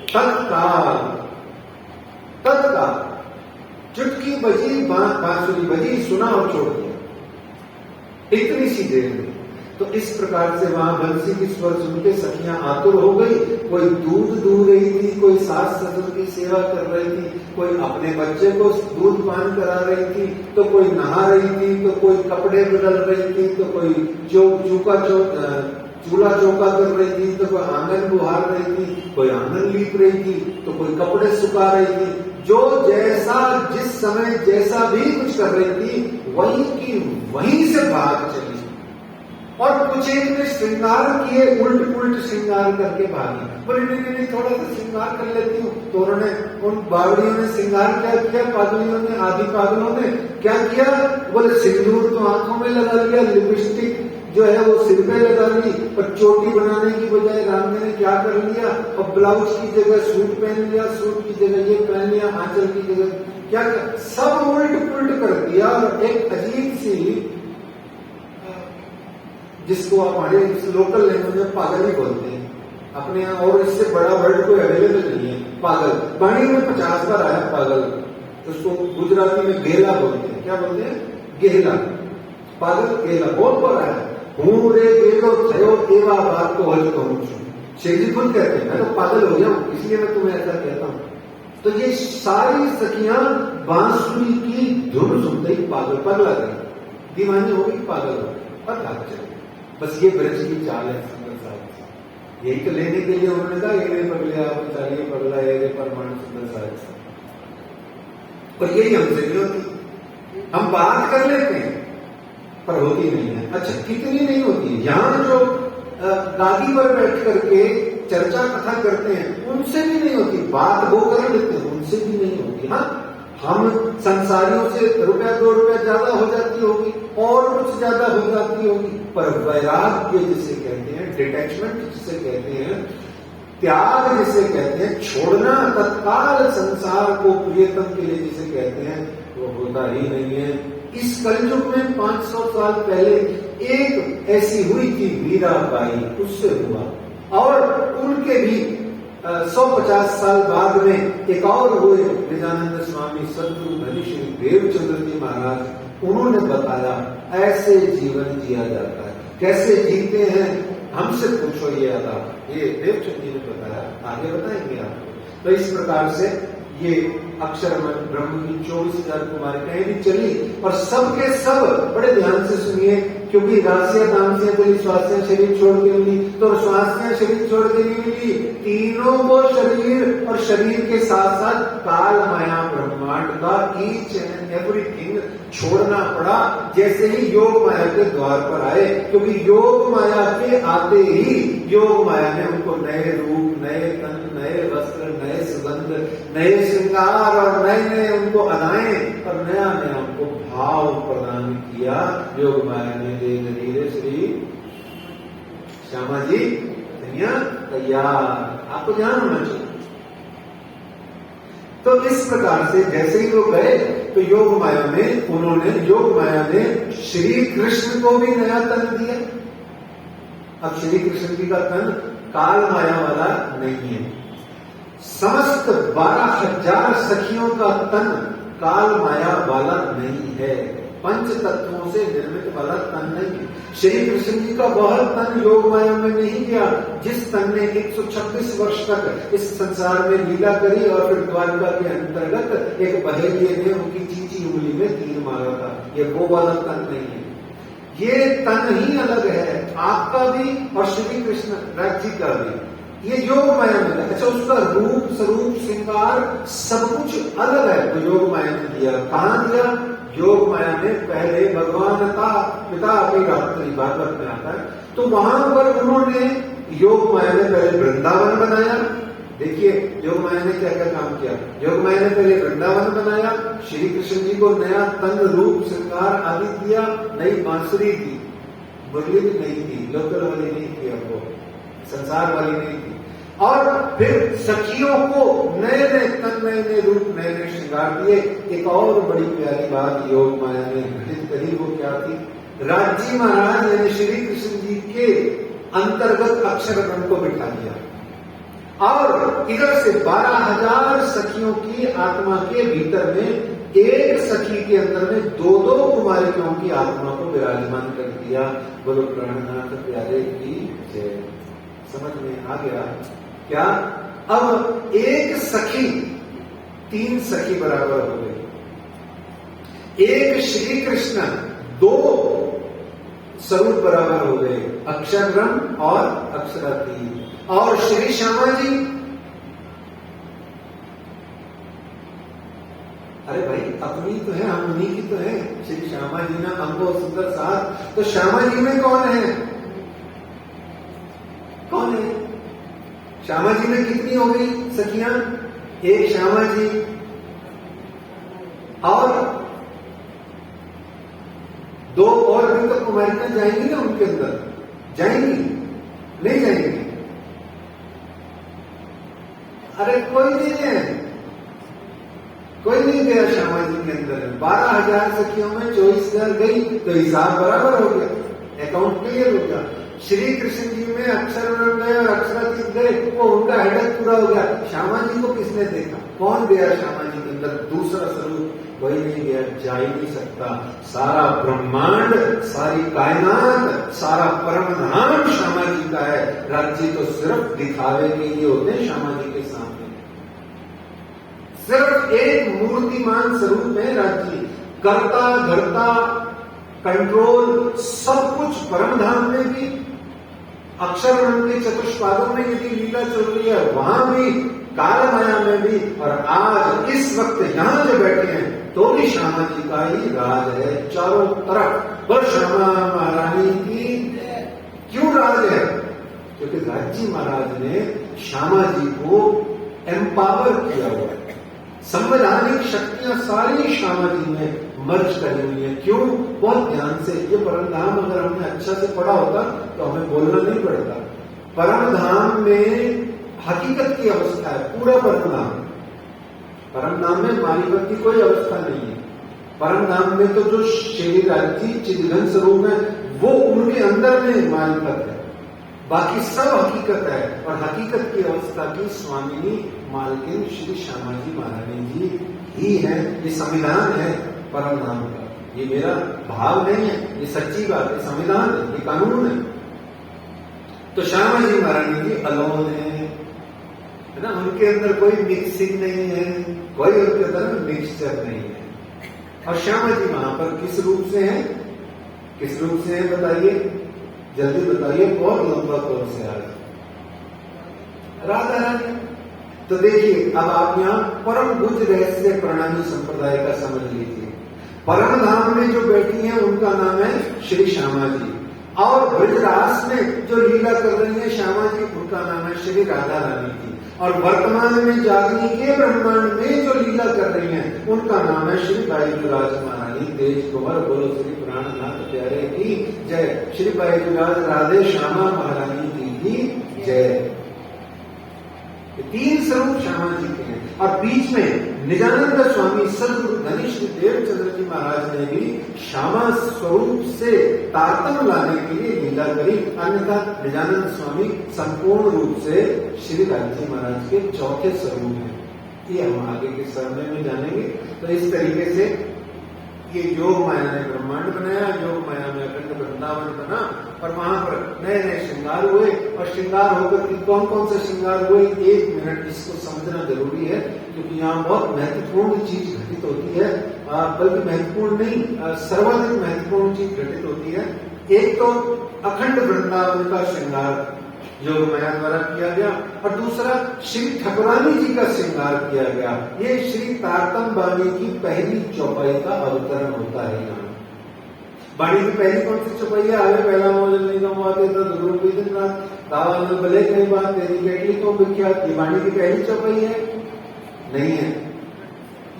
तत्काल, तत्काल चुटकी बजी, बांसुरी बजी, सुना और छोड़ दिया, इतनी सी देर में। तो इस प्रकार से वहां बंसी की स्वर सुन के सखियां आतुर हो गई। कोई दूध दूह रही थी, कोई सास ससुर की सेवा कर रही थी, कोई अपने बच्चे को दूध पान करा रही थी, तो कोई नहा रही थी, तो कोई कपड़े बदल रही थी, तो कोई चूल्हा चौका कर रही थी, तो कोई आंगन बुहार रही थी, कोई आंगन लीप रही थी, तो कोई कपड़े सुखा रही थी। जो जैसा जिस समय जैसा भी कुछ कर रही थी, वहीं की वहीं से भाग चली। और कुछ एक ने श्रृंगार किए, उल्ट पुल्ट श्रृंगार करके भागी। बोले नहीं, थोड़ा सा श्रृंगार कर लेती हूँ। तो उन्होंने, उन बावड़ियों ने श्रृंगार क्या किया? पागलियों ने, आदि पागलों ने क्या किया? बोले सिंदूर तो आंखों में लगा लिया, लिपस्टिक जो है वो सिर पे लगा ली, पर चोटी बनाने की बजाय राम ने क्या कर लिया? और ब्लाउज की जगह सूट पहन लिया, सूट की जगह ये पहन लिया, आंचल की जगह क्या, सब उल्ट पुल्ट कर दिया। और एक अजीब सी, जिसको आप हमारे लोकल लैंग्वेज में पागल ही बोलते हैं अपने यहाँ, और इससे बड़ा वर्ड कोई अवेलेबल नहीं है। पागल वाणी में 50 बार आया पागल। उसको गुजराती में गेला बोलते हैं। क्या बोलते हैं? गेला। पागल गेला बहुत बार आया। हूँ रे गेलो थयो एवा बात को हल कहूं छू। शेखजी खुद कहते हैं मैं तो पागल हो गया हूं, इसलिए मैं तुम्हें ऐसा कहता हूं। तो ये सारी सखियां बांसुरी की धुन सुनते ही पागल पगला गई, दीवानी हो गई, पागल हो गई और भाग चले। बस ये ब्रज की चाल है सुंदर साहिब। यही तो लेने के लिए उन्होंने कहा ये पगले आप चाहिए पगला ये परमाणु सुंदर साहिब। और यही हमसे नहीं होती। हम बात कर लेते हैं पर होती नहीं है। अच्छा, कितनी नहीं होती? यहाँ जो गादी पर बैठ करके चर्चा कथा करते हैं उनसे भी नहीं होती। बात वो कर लेते हैं उनसे भी नहीं होती। हाँ, हम संसारियों से ₹2 ज्यादा हो जाती होगी और कुछ ज्यादा हो जाती होगी, पर वैराग्य जिसे कहते हैं, डिटैचमेंट जिसे कहते हैं, त्याग जिसे कहते हैं, छोड़ना तत्काल संसार को प्रियतम के लिए जिसे कहते हैं, वो होता ही नहीं है। इस कलयुग में 500 साल पहले एक ऐसी हुई थी मीराबाई, उससे हुआ। और उनके भी 150 साल बाद में एक और हुए निजानंद स्वामी सदगुरु धनी श्री देवचंद्र जी महाराज। उन्होंने बताया ऐसे जीवन जिया जाता है। कैसे जीते हैं हमसे पूछो, ये आता ये देवचंद्र जी ने बताया, आगे बताएंगे आपको। तो इस प्रकार से ये अक्षर ब्रह्म की 24,000 कुमारिकाएं भी चली। और सबके सब बड़े ध्यान से सुनिए, क्योंकि राशियां तामसियां चली, स्वास्थ्य शरीर छोड़ के मिली, तो स्वास्थ्य शरीर छोड़ के नहीं मिली, तीनों को शरीर और शरीर के साथ साथ काल माया ब्रह्मांड का ईच एंड एवरीथिंग छोड़ना पड़ा। जैसे ही योग माया के द्वार पर आए, क्योंकि योग माया के आते ही योग माया ने उनको नए रूप, नए तन, नए वस्त्र, नए सुगंध, नए श्रृंगार और नए नए उनको अनाए और नया नया उनको भाव प्रदान किया। योग माया ने धीरे धीरे श्री श्यामा जी तैयार, आपको ध्यान होना चाहिए। तो इस प्रकार से जैसे ही वो गए तो योग माया ने श्री कृष्ण को भी नया तन दिया। अब श्री कृष्ण जी का तन काल माया वाला नहीं है। समस्त 12,000 सखियों का तन काल माया वाला नहीं है। पंच तत्वों से निर्मित वाला तन नहीं। श्री कृष्ण जी का वह तन योग माया में नहीं गया जिस तन ने 126 वर्ष तक इस संसार में लीला करी और फिर द्वारका के अंतर्गत एक बहेलिये ने उनकी चीची उंगली में तीर मारा था। ये वो वाला तन नहीं है, ये तन ही अलग है, आपका भी और श्री कृष्ण राज जी का भी। ये योग माया में है। अच्छा, उसका रूप स्वरूप श्रृंगार सब कुछ अलग है, तो योग माया ने दिया। कहां दिया? योग माया ने पहले भगवान था पिता अपनी रात्रि भागवत में आता है, तो वहां पर उन्होंने योग माया ने पहले वृंदावन बनाया। देखिए योग माया ने क्या क्या काम किया। योग माया ने पहले वृंदावन बनाया, श्री कृष्ण जी को नया तन रूप श्रृंगार आदि दिया, नई बांसुरी दी, मुरली भी नहीं थी, लोकल वाली नहीं थी, हमको संसार वाली नहीं थी। और फिर सखियों को नए नए तन, नए नए रूप, नए नए श्रृंगार दिए। एक और बड़ी प्यारी बात योग माया ने घटित करी, वो क्या थी? राजी महाराज यानी श्री कृष्ण जी के अंतर्गत अक्षरगण को बिठा दिया और इधर से 12,000 सखियों की आत्मा के भीतर में एक सखी के अंदर में 2-2 कुमारियों की आत्मा को विराजमान कर दिया। बोलो प्राणनाथ प्यारे की जय। समझ में आ गया क्या? अब एक सखी 3 सखी बराबर हो गई, एक श्री कृष्ण 2 स्वरूप बराबर हो गए, अक्षरब्रह्म और अक्षराती। और श्री श्यामा जी, अरे भाई अपनी तो है, हम उन्हीं की तो है। श्री श्यामा जी ना हमको सुंदर साथ, तो श्यामा जी में कौन है? कौन है? श्यामा जी में कितनी हो गई सखियां? एक श्यामा जी और 2 और भी तो कुमारियां जाएंगी ना उनके अंदर, जाएंगी नहीं जाएंगी? अरे कोई नहीं है, कोई नहीं गया श्यामा जी के अंदर। 12,000 सखियों में 24,000 गई, तो हिसाब बराबर हो गया, अकाउंट क्लियर हो गया। श्री कृष्ण जी में अक्षर गए और अक्षरातीत गए, वो उनका हेडक पूरा हो गया। श्यामा जी को किसने देखा? कौन गया श्यामा जी के अंदर? दूसरा स्वरूप कोई नहीं गया, जा ही नहीं सकता। सारा ब्रह्मांड, सारी कायनात, सारा परम धाम श्यामा जी का है। राज्य तो सिर्फ दिखावे के लिए होते हैं श्यामा जी के सामने, सिर्फ एक मूर्तिमान स्वरूप है राज्य। कर्ता धर्ता कंट्रोल सब कुछ परम धाम में भी, अक्षर के चतुष्पादों में यदि लीला चल रही है वहां भी, काल माया में भी, और आज इस वक्त यहां जो बैठे हैं तो भी श्यामा जी का ही राज है चारों तरफ। पर श्यामा महारानी की क्यों राज है? क्योंकि राजी महाराज ने श्यामा जी को एम्पावर किया हुआ है। संवैधानिक शक्तियां सारी श्यामा जी में मर्ज करी हुई है। क्यों? बहुत ध्यान से। ये परम धाम अगर हमने अच्छा से पढ़ा होता तो हमें बोलना नहीं पड़ता। परम धाम में हकीकत की अवस्था है, पूरा परम धाम। परम धाम में मारिफत की कोई अवस्था नहीं है। परम धाम में तो जो श्री राज्य चिदघन स्वरूप है वो उनके अंदर में मारिफत है, बाकी सब हकीकत है। और हकीकत की अवस्था की स्वामिनी मालकिन श्री श्यामा जी महारानी जी ही है। ये संविधान है परम धाम का, ये मेरा भाव नहीं है, ये सच्ची बात है, संविधान है, ये कानून है। तो श्यामा जी महारानी जी अलोन है ना, उनके अंदर कोई मिक्सिंग नहीं है, कोई उनके अंदर मिक्सचर नहीं है। और श्यामा जी वहां पर किस रूप से है? किस रूप से है बताइए, जल्दी बताइए, बहुत लंबा कोर्स है आज। राधा रानी। तो देखिए अब आप यहाँ परम गुज रहस्य प्रणाली संप्रदाय का समझ लीजिए। परम धाम में जो बैठी हैं उनका नाम है श्री श्यामा जी, और ब्रजरास में जो लीला कर रही है श्यामा जी उनका नाम है श्री राधा रानी जी, और वर्तमान में जागनी के ब्रह्मांड में जो लीला कर रही हैं उनका नाम है श्री बाईजुराज महारानी तेज कुंवर। बोलो श्री प्राणनाथ प्यारे की जय। श्री बाईजुराज राधे श्यामा महारानी जी की जय। 3 स्वरूप श्यामा जी के हैं। और बीच में निजानंद स्वामी सदगुरु धनिष्ठ देवचंद्र जी महाराज ने भी श्यामा स्वरूप से तारतम्य लाने के लिए लीला करी। अन्यथा निजानंद स्वामी संपूर्ण रूप से श्री राज्य महाराज के चौथे स्वरूप हैं। ये हम आगे के समय में जानेंगे। तो इस तरीके से ये योग माया ने ब्रह्मांड बनाया, योग माया में अखंड वृंदावन बना और वहां पर नए नए श्रृंगार हुए। और श्रृंगार होकर के कौन कौन से श्रृंगार हुए, 1 मिनट इसको समझना जरूरी है, क्योंकि यहाँ बहुत महत्वपूर्ण चीज घटित होती है, बल्कि महत्वपूर्ण नहीं, सर्वाधिक महत्वपूर्ण चीज घटित होती है। एक तो अखंड वृंदावन का श्रृंगार योग माया द्वारा किया गया, और दूसरा श्री ठाकुरानी जी का श्रृंगार किया गया। ये श्री तारतम बाणी की पहली चौपाई का अवतरण होता है। यहाँ बाणी की पहली कौन सी चौपाई है? आगे पहला मोजन नहीं कमाते तो गुरु की दिन रात दावा में भले कई बात तेरी केटली को विख्यात, ये बाणी की पहली चौपाई है? नहीं है।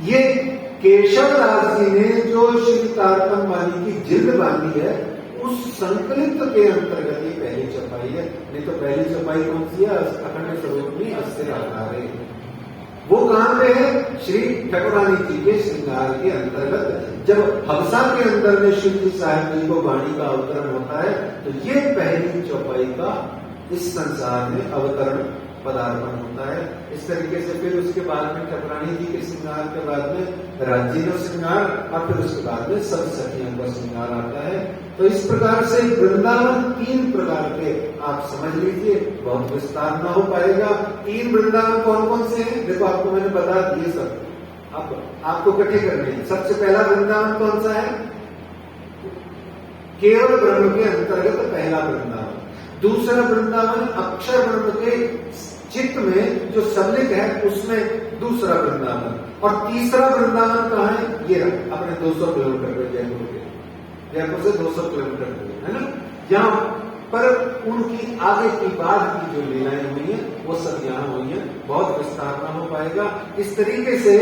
ये केशव दास जी ने जो श्री तारतम बाणी की जिल्द बांधी है, उस संकलित के अंतर्गत ये पहली चौपाई है। नहीं तो पहली चौपाई कौन सी है? अखंड स्वरूप में अस्थिर आधार है। वो कहां पे है? श्री ठाकुरानी जी के श्रृंगार के अंतर्गत। जब हबसा के अंदर में शिव जी साहब जी को वाणी का अवतरण होता है, तो ये पहली चौपाई का इस संसार में अवतरण पदार्पण होता है। इस तरीके से फिर उसके बाद में ठाकुरानी जी के श्रृंगार के बाद में राज्य का श्रृंगार, और फिर उसके बाद में सब सखियों का श्रृंगार आता है। तो इस प्रकार से वृंदावन 3 प्रकार के आप समझ लीजिए, बहुत विस्तार न हो पाएगा। 3 वृंदावन कौन कौन से हैं? देखो आपको मैंने बता दिए सब, अब आपको इकट्ठे करने हैं। सबसे पहला वृंदावन कौन सा है? केवल ब्रह्म के अंतर्गत पहला वृंदावन। दूसरा वृंदावन अक्षर ब्रह्म के चित्त में जो सबलिक है उसमें दूसरा वृंदावन। और तीसरा वृंदावन कहाँ है? ये अपने 200 किलोमीटर पे जयपुर के, जयपुर से 200 किलोमीटर पे है ना। यहाँ पर उनकी आगे की बाद की जो लीलाएं हुई हैं वो सब यहाँ हुई हैं, बहुत विस्तार न हो पाएगा। इस तरीके से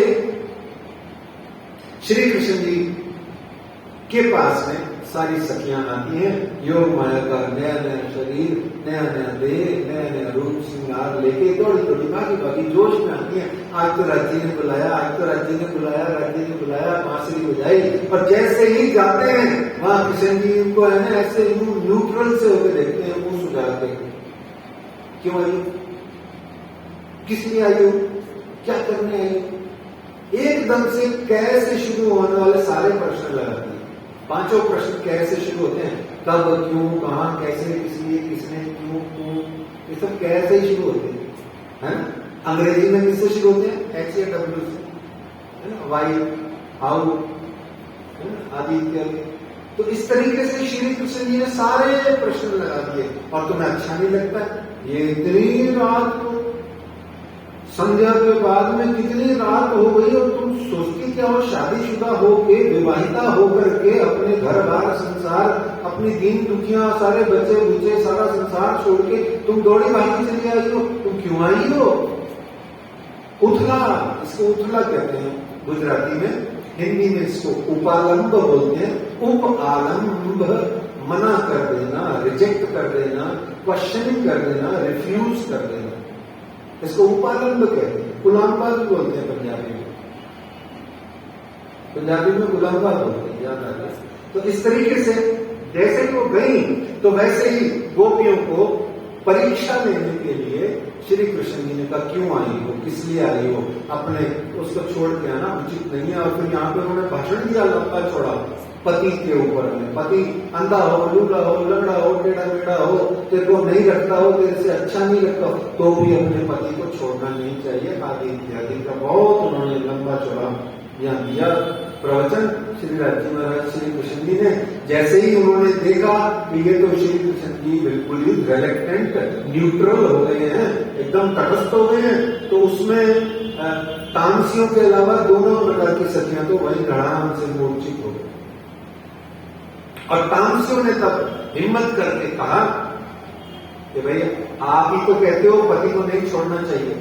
श्री कृष्ण जी के पास में सारी सखियां आती हैं, योग माया का नया नया शरीर, नया नया देह, नया नया रूप श्रृंगार लेके दौड़ी दौड़ी बाकी जोश में आती हैं। आज तो राज्य ने बुलाया, आज तो राज्य ने बुलाया, राज्य ने बुलाया, बांसुरी बजाई, और जैसे ही जाते हैं वहां कृष्ण जी उनको है ना ऐसे न्यूट्रल से होकर देखते हैं, मुंह सुझाते हैं। क्यों आई? किस लिए आई हो? क्या करने आई? एकदम से कैसे शुरू होने वाले सारे प्रश्न लगाते हैं। 5 प्रश्न कैसे शुरू होते हैं? कब, क्यों, कहां, कैसे, किसलिए, किसने, क्यों, ये सब कैसे ही शुरू होते हैं, है ना। अंग्रेजी में किससे शुरू होते हैं? H या W से, है ना। वाई, हाउ, आदि इत्यादि। तो इस तरीके से श्री कृष्ण जी ने सारे प्रश्न लगा दिए। और तुम्हें अच्छा नहीं लगता? ये इतनी रात को, संध्या के बाद में कितनी रात हो गई और तुम सोचती क्या हो? शादीशुदा होके, विवाहिता होकर के अपने घर बार संसार, अपनी दीन दुखियां, सारे बच्चे बुच्चे, सारा संसार छोड़ के तुम दौड़ी भागी चली आई हो। तुम क्यों आई हो? उथला, इसको उथला कहते हैं गुजराती में। हिंदी में इसको उपालंब बोलते हैं। उप आलंब मना कर देना, रिजेक्ट कर देना, क्वेश्चनिंग कर देना, रिफ्यूज कर देना, इसको उपालंब कहते हैं। गुलामबाज बोलते हैं पंजाबी में, पंजाबी में गुलामबाज बोलते हैं, याद आ गया। तो इस तरीके से जैसे ही वो गई तो वैसे ही गोपियों को परीक्षा लेने के लिए श्री कृष्ण जी ने कहा क्यों आई हो, किस लिए आई हो, अपने उसको छोड़ के आना उचित नहीं है। और फिर यहाँ पे उन्होंने भाषण दिया लंबा छोड़ा पति के ऊपर में। पति अंधा हो, लूला हो, लंगड़ा हो, टेढ़ा मेढ़ा हो, तेरे को नहीं रखता हो, तेरे से अच्छा नहीं लगता हो, तो भी अपने पति को छोड़ना नहीं चाहिए, आदि इत्यादि का बहुत उन्होंने लंबा चौड़ा यहाँ दिया प्रवचन। श्री राज्य महाराज श्री कृष्ण जी ने जैसे ही उन्होंने देखा कि ये तो श्री कृष्ण जी बिल्कुल ही रिलेक्टेंट, न्यूट्रल हो गए हैं, एकदम तटस्थ हो गए हैं, तो उसमें तामसियों के अलावा दोनों प्रकार की सखियां तो वही धड़ाम से मूर्छित हो गई। और तामसियों ने तब हिम्मत करके कहा कि भाई आप ही तो कहते हो पति को नहीं छोड़ना चाहिए,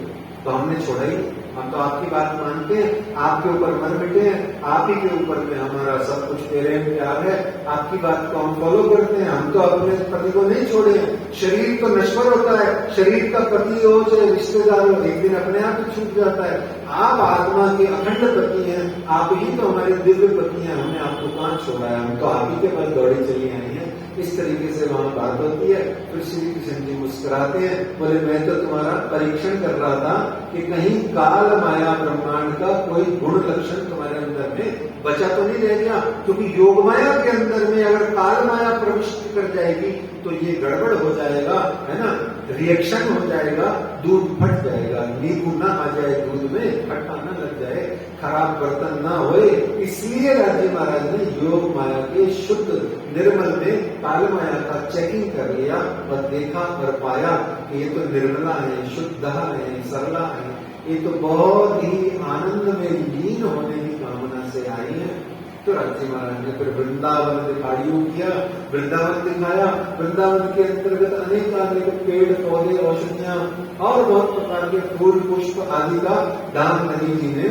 तो हमने छोड़ा ही, हम तो आपकी बात मानते हैं, आपके ऊपर मर मिटे हैं, आप ही के ऊपर में हमारा सब कुछ प्रेम प्यार है, आपकी बात को हम फॉलो करते हैं, हम तो अपने पति को नहीं छोड़े हैं। शरीर तो नश्वर होता है, शरीर का पति हो चाहे रिश्तेदार हो, एक दिन अपने आप ही छूट जाता है। आप आत्मा के अखंड पति हैं, आप ही तो हमारे दिव्य पति हैं, हमने आपको कहां छोड़ा है, हम तो आप ही के पास दौड़ी चली आई हैं। इस तरीके से वहां बात होती है। फिर श्री कृष्ण जी मुस्कुराते हैं, बोले मैं तो तुम्हारा परीक्षण कर रहा था कि कहीं काल माया ब्रह्मांड का कोई गुण लक्षण तुम्हारे अंदर में बचा तो नहीं रह गया, क्योंकि योग माया के अंदर में अगर काल माया प्रविष्ट कर जाएगी तो ये गड़बड़ हो जाएगा, है ना, रिएक्शन हो जाएगा, दूध फट जाएगा, नींबू ना आ जाए दूध में, खट्टा ना लग जाए, खराब बर्तन ना होए। इसलिए राजी महाराज ने योग माया के शुद्ध निर्मल में काल माया का चेकिंग कर लिया और देखा और पाया कि ये तो निर्मला है, शुद्ध है, सरला है, ये तो बहुत ही आनंद में लीन होने की कामना से आई है। तो राजी महाराज ने फिर वृंदावन दिखाड़ियों किया, वृंदावन दिखाया। वृंदावन के अंतर्गत अनेक पेड़ पौधे, औषधियां और बहुत प्रकार के फूल पुष्प आदि का दान नदी जी ने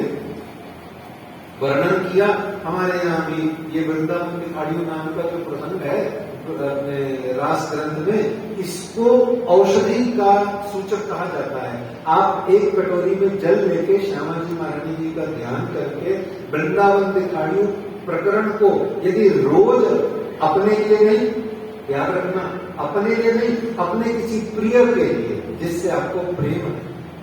वर्णन किया। हमारे यहाँ भी ये वृंदावन दिखाड़ियों नाम का जो प्रसंग है अपने रास ग्रंथ में, इसको औषधि का सूचक कहा जाता है। आप एक कटोरी में जल लेके श्यामा जी महारानी जी का ध्यान करके वृंदावन दिखाड़ियों प्रकरण को यदि रोज अपने लिए नहीं, याद रखना, अपने लिए नहीं, अपने किसी प्रिय के लिए जिससे आपको प्रेम है,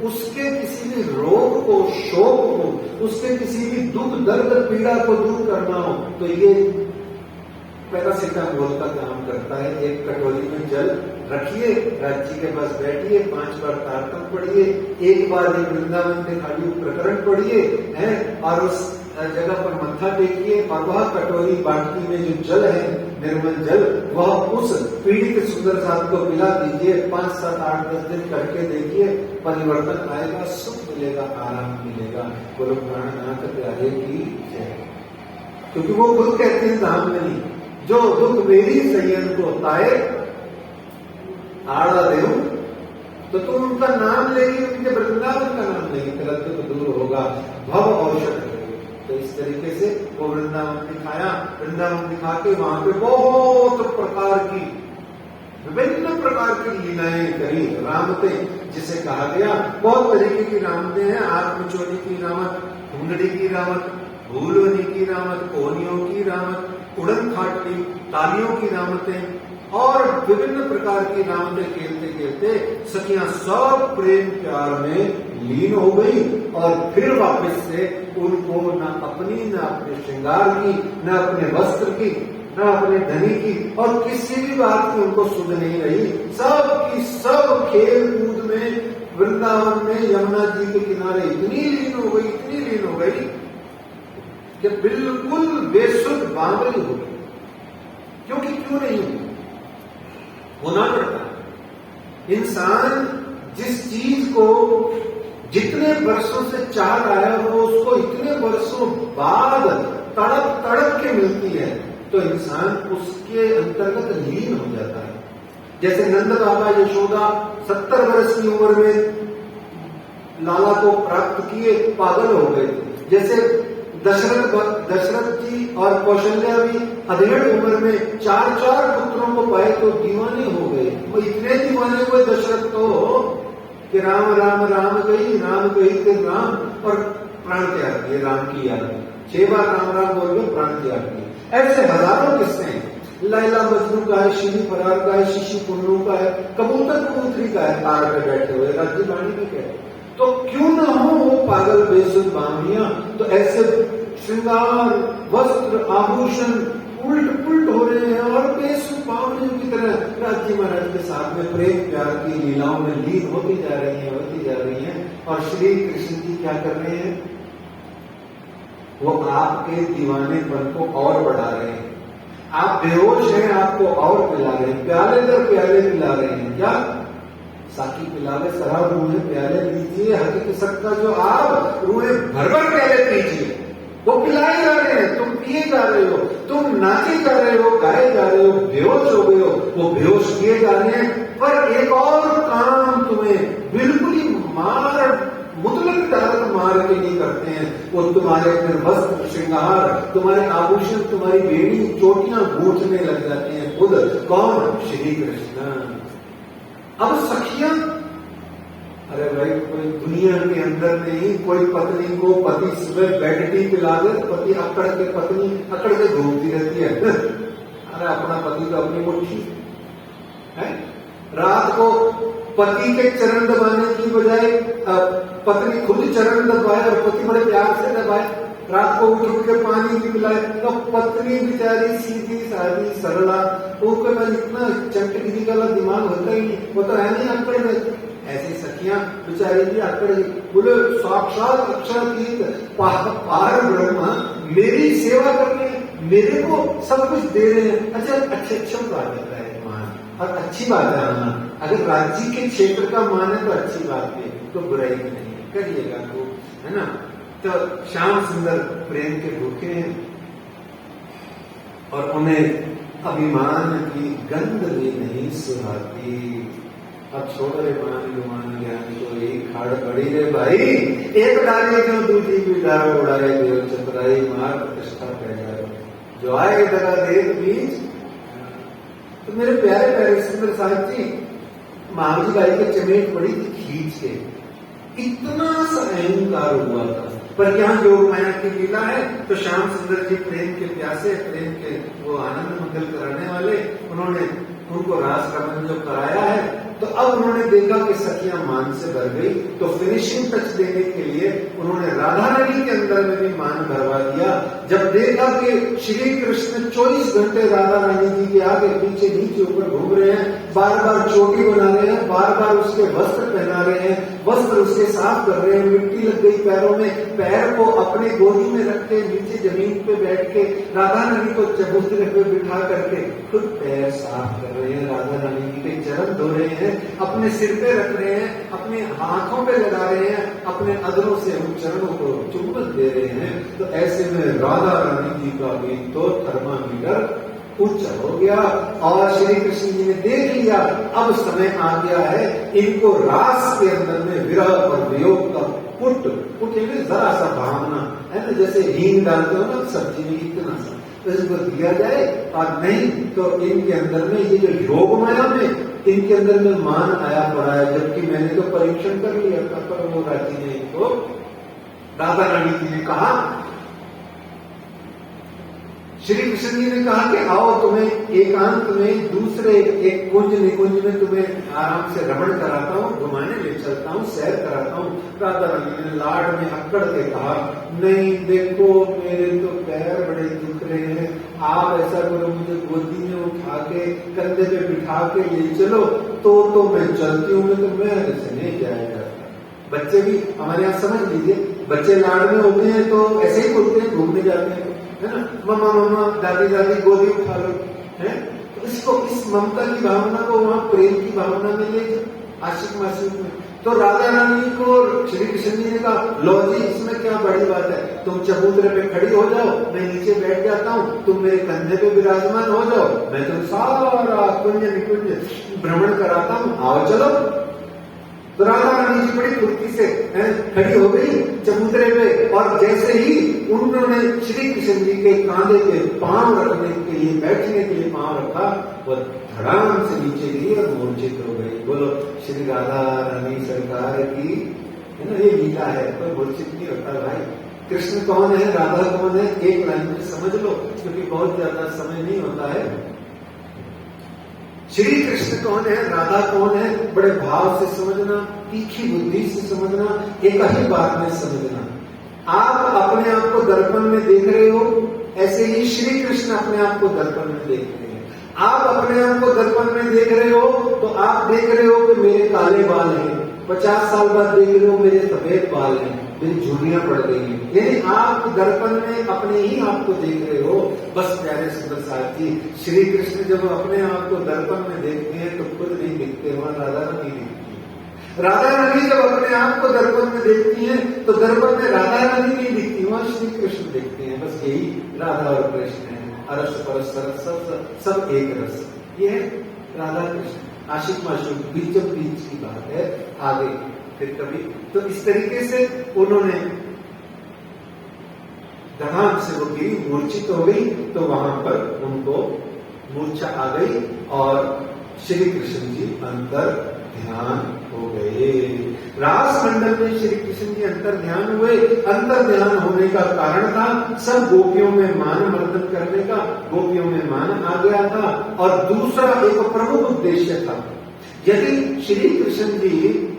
उसके किसी भी रोग को, शोक को, उसके किसी भी दुख दर्द पीड़ा को दूर करना हो तो ये पैरासिटामोल का काम करता है। एक कटोरी में जल रखिए, राज्य के पास बैठिए, 5 बार तारतम पढ़िए, एक बार ये वृंदावन दिखाड़ियों प्रकरण पढ़िए, हैं, और उस जगह पर मत्था टेकिए और वह कटोरी बाटली में जो जल है, निर्मल जल, वह उस पीड़ित सुंदर साथ को पिला दीजिए। 5, 7, 8, 10 दिन करके देखिए, परिवर्तन आएगा, सुख मिलेगा, आराम मिलेगा। बोलो प्राणनाथ प्यारे की जय। क्योंकि वो खुद कहते हैं धाम में नहीं, जो दुख मेरी सैयन को ताए आड़ा देव, तो तुम उनका नाम लेगी, उनके वृंदावन का नाम लेगी, गलत तो दूर होगा, भव औषध। तो इस तरीके से वो वृंदावन दिखाया। वृंदावन दिखा के वहां पे बहुत प्रकार की, विभिन्न प्रकार की लीलाएं करी, रामतें जिसे कहा गया। बहुत तरीके की रामतें हैं, आत्मचोरी की रामत, कुंडली की रामत, भूलवनी की रामत, कोनियों की रामत, उड़न खाटली, तालियों की रामतें और विभिन्न प्रकार की रामतें खेलते खेलते सखियां सब प्रेम प्यार में लीन हो गई और फिर वापस से उनको न अपनी, न अपने श्रृंगार की, न अपने वस्त्र की, न अपने धनी की और किसी भी बात की उनको सुध नहीं रही। सब की सब खेल कूद में वृंदावन में यमुना जी के किनारे इतनी लीन हो गई, इतनी लीन हो गई कि बिल्कुल बेसुध बावली हो गई। क्योंकि क्यों नहीं होना पड़ता है। इंसान जिस चीज को जितने वर्षों से चाह रहा है वो उसको इतने वर्षों बाद तड़प तड़प के मिलती है, तो इंसान उसके अंतर्गत लीन हो जाता है। जैसे नंद बाबा यशोदा 70 वर्ष की उम्र में लाला को प्राप्त किए, पागल हो गए थे। जैसे दशरथ जी और कौशल्या भी अधेड़ उम्र में 4 पुत्रों को पाए तो दीवाने हो गए। वो इतने दीवाने हुए दशरथ तो कि राम राम राम गई फिर राम और प्राण त्याग किए राम की याद में। 6 बार राम राम बोल के प्राण त्याग किए। ऐसे हजारों किस्से हैं। लैला मजनू का है, शिवी फरार का है, शिशु पुन्नू का है, कबूतर कबूतरी का है, तार पे बैठे हुए राज्य वाणी में क्या है। तो क्यों ना हो वो पागल बेसुध बावलियां। तो ऐसे श्रृंगार वस्त्र आभूषण उल्ट पुल्ट हो रहे हैं और बेसुध बावलियों की तरह राज्य महाराज के साथ में प्रेम प्यार की लीलाओं में लीन होती जा रही हैं। और श्री कृष्ण जी क्या कर रहे हैं, वो आपके दीवानेपन को और बढ़ा रहे हैं। आप बेहोश हैं, आपको और पिला रहे हैं, प्याले दर प्याले पिला रहे हैं। क्या साकी पिलावे शराब रूहे प्याले पीजिए, हकीकत सकता जो आप रूहे भर भर प्याले पीजिए। वो पिलाए जा रहे हैं, तुम पिए जा रहे हो, तुम नाचे जा रहे हो, गाए जा रहे हो, बेहोश हो गए हो, वो बेहोश किए जा रहे हैं। पर एक और काम तुम्हें बिल्कुल ही मुतलक डालक मार के नहीं करते हैं। वो तुम्हारे वस्त्र श्रृंगार, तुम्हारे आभूषण, तुम्हारी बेड़ी चोटियां गूंथने लग जाती हैं खुद। कौन? श्री कृष्ण। अब सखियां, अरे भाई कोई दुनिया के अंदर नहीं कोई पत्नी को पति सुबह बेड टी पिला दे, पति अकड़ के पत्नी अकड़ के घूमती रहती है। अरे अपना पति तो अपनी मुट्ठी है। रात को पति के चरण दबाने की बजाय पत्नी खुद चरण दबाए और पति बड़े प्यार से दबाए, रात को उठ के पानी भी पिलाए, तो पत्नी बेचारी सीधी सादी सरला, उनके पास इतना चंटगिरी वाला दिमाग होता ही नहीं, वो तो है नहीं अकड़ में। ऐसी सखियां बेचारी भी अकड़ गई, बोले साक्षात अक्षरातीत पार ब्रह्म मेरी सेवा कर रहे हैं, मेरे को सब कुछ दे रहे हैं। अच्छा अच्छे का देता है मान, और अच्छी बात है आना, अगर राज्य के क्षेत्र का मान है तो अच्छी बात है, तो बुराई भी नहीं है, करिएगा तो, है ना। तो श्याम सुंदर प्रेम के भूखे हैं और उन्हें अभिमान की गंध भी नहीं सुहाती। अब छोड़ रे मान ज्ञान को एक खाड़ पड़ी रे भाई, एक डाली जो दूसरी भी डाल उड़ाए देव चतुराई मार प्रतिष्ठा पहला जो आए दगा देख बीच। तो मेरे प्यारे प्यारे सुंदर साहब जी, महावीर गाय के चमेट पड़ी थी खींच के, इतना सा अहंकार हुआ था। पर यहाँ योग माया की लीला है, तो श्याम सुंदर जी प्रेम के प्यासे, प्रेम के वो आनंद मंगल कराने वाले, उन्होंने उनको रास रमन जो कराया है, तो अब उन्होंने देखा कि सखियां मान से भर गई, तो फिनिशिंग टच देने के लिए उन्होंने राधा रानी के अंदर में भी मान भरवा दिया। जब देखा कि श्री कृष्ण 24 घंटे राधा रानी जी के आगे पीछे नीचे ऊपर घूम रहे हैं, बार बार चोटी बना रहे हैं, बार बार उसके वस्त्र पहना रहे हैं, वस्त्र उसके साफ कर रहे हैं, मिट्टी लग गई पैरों में, पैर को अपने गोदी में रख के नीचे जमीन पे बैठ के राधा रानी को चबूतरे पे बिठा करके खुद पैर साफ कर रहे हैं, राधा रानी जी के चरण धो रहे हैं, अपने सिर पे रख रहे हैं, अपने हाथों पे लगा रहे हैं, अपने अधरों से उन चरणों को चुंबन दे रहे हैं। तो ऐसे में राधा रानी जी का भी तो थर्मामीटर उच्च हो गया और श्री कृष्ण जी ने देख लिया अब समय आ गया है इनको रास के अंदर में विरह और वियोग का पुट जरा सा भावना है ना, जैसे हींग डालते हो ना सब्जी में इतना सा, तो इसको दिया जाए, और नहीं तो इनके अंदर में ये जो योग माया में इनके अंदर में मान आया पड़ा है। जबकि मैंने तो परीक्षण कर लिया था, पर वो राजी ने इनको, राधा रानी जी ने कहा, श्री कृष्ण जी ने कहा कि आओ तुम्हें एकांत में दूसरे एक कुंज निकुंज में तुम्हें आराम से रमण कराता हूँ, घुमाने ले चलता हूँ, सैर कराता हूँ। राधा रानी ने लाड में अक्कड़ के कहा, नहीं देखो मेरे तो पैर बड़े दुख रहे हैं, आप ऐसा करो मुझे गोदी में उठा के कंधे पे बिठा के ले चलो तो मैं चलती हूँ, मैं तो मैं ऐसे नहीं जाएगा। बच्चे भी हमारे यहाँ समझ लीजिए, बच्चे लाड में होते हैं तो ऐसे ही बोलते हैं, घूमने जाते हैं, है ना, मम्मा मम्मा दादी दादी गोदी उठा लो, है। तो इसको इस ममता की भावना को वहां प्रेम की भावना में ले आशिक माशिक में। तो राधा रानी को श्री कृष्ण जी ने कहा, लो जी इसमें क्या बड़ी बात है, तुम चबूतरे पे खड़ी हो जाओ, मैं नीचे बैठ जाता हूँ, तुम मेरे कंधे पे विराजमान हो जाओ, मैं तुम सारा कुंज निकुंज भ्रमण कराता हूँ, आओ चलो। तो राधा रानी जी बड़ी फुर्ती से खड़ी हो गई चबूतरे पे, और जैसे ही उन्होंने श्री कृष्ण जी के कांधे पे पांव रखने के लिए, बैठने के लिए पांव रखा, वह धड़ाम से नीचे गिरी और मूर्छित हो गई। बोलो श्री राधा रानी सरकार की, है ना, ये लीला है, कोई मूर्छित नहीं होता भाई। कृष्ण कौन है, राधा कौन है, एक लाइन में समझ लो, क्योंकि बहुत ज्यादा समय नहीं होता है। श्री कृष्ण कौन है, राधा कौन है, बड़े भाव से समझना, तीखी बुद्धि से समझना, एक ही बात में समझना। आप अपने आप को दर्पण में देख रहे हो, ऐसे ही श्री कृष्ण अपने आप को दर्पण में देख रहे हैं। आप अपने आप को दर्पण में देख रहे हो तो आप देख रहे हो कि मेरे काले बाल हैं, 50 साल बाद देख रहे हो मेरे सफेद बाल हैं, मेरी झुर्रियां पड़ गई हैं, यानी आप दर्पण में अपने ही आप को देख रहे हो। बस प्यारे सुंदर साहब जी, श्री कृष्ण जब अपने आप को दर्पण में देखते हैं तो खुद नहीं दिखते, वहां राधा रानी दिखती है। राधा रानी जब अपने आप को दर्पण में देखती हैं तो दर्पण में राधा रानी नहीं दिखती, वहां श्री कृष्ण दिखते हैं। बस यही राधा और कृष्ण है, अरस परस सब एक रस, ये है राधा कृष्ण, आशिक माशूक बीचों बीच की बात है। आगे फिर कभी तो इस तरीके से उन्होंने धड़ाम से वो गिरी, मूर्छित हो गई, तो वहां पर उनको मूर्छा आ गई और श्री कृष्ण जी अंतर ध्यान हो गए। रास मंडल में श्री कृष्ण जी अंतर ध्यान हुए। अंतर ध्यान होने का कारण था सब गोपियों में मान मर्दन करने का, गोपियों में मान आ गया था। और दूसरा एक प्रमुख उद्देश्य था, यदि श्री कृष्ण जी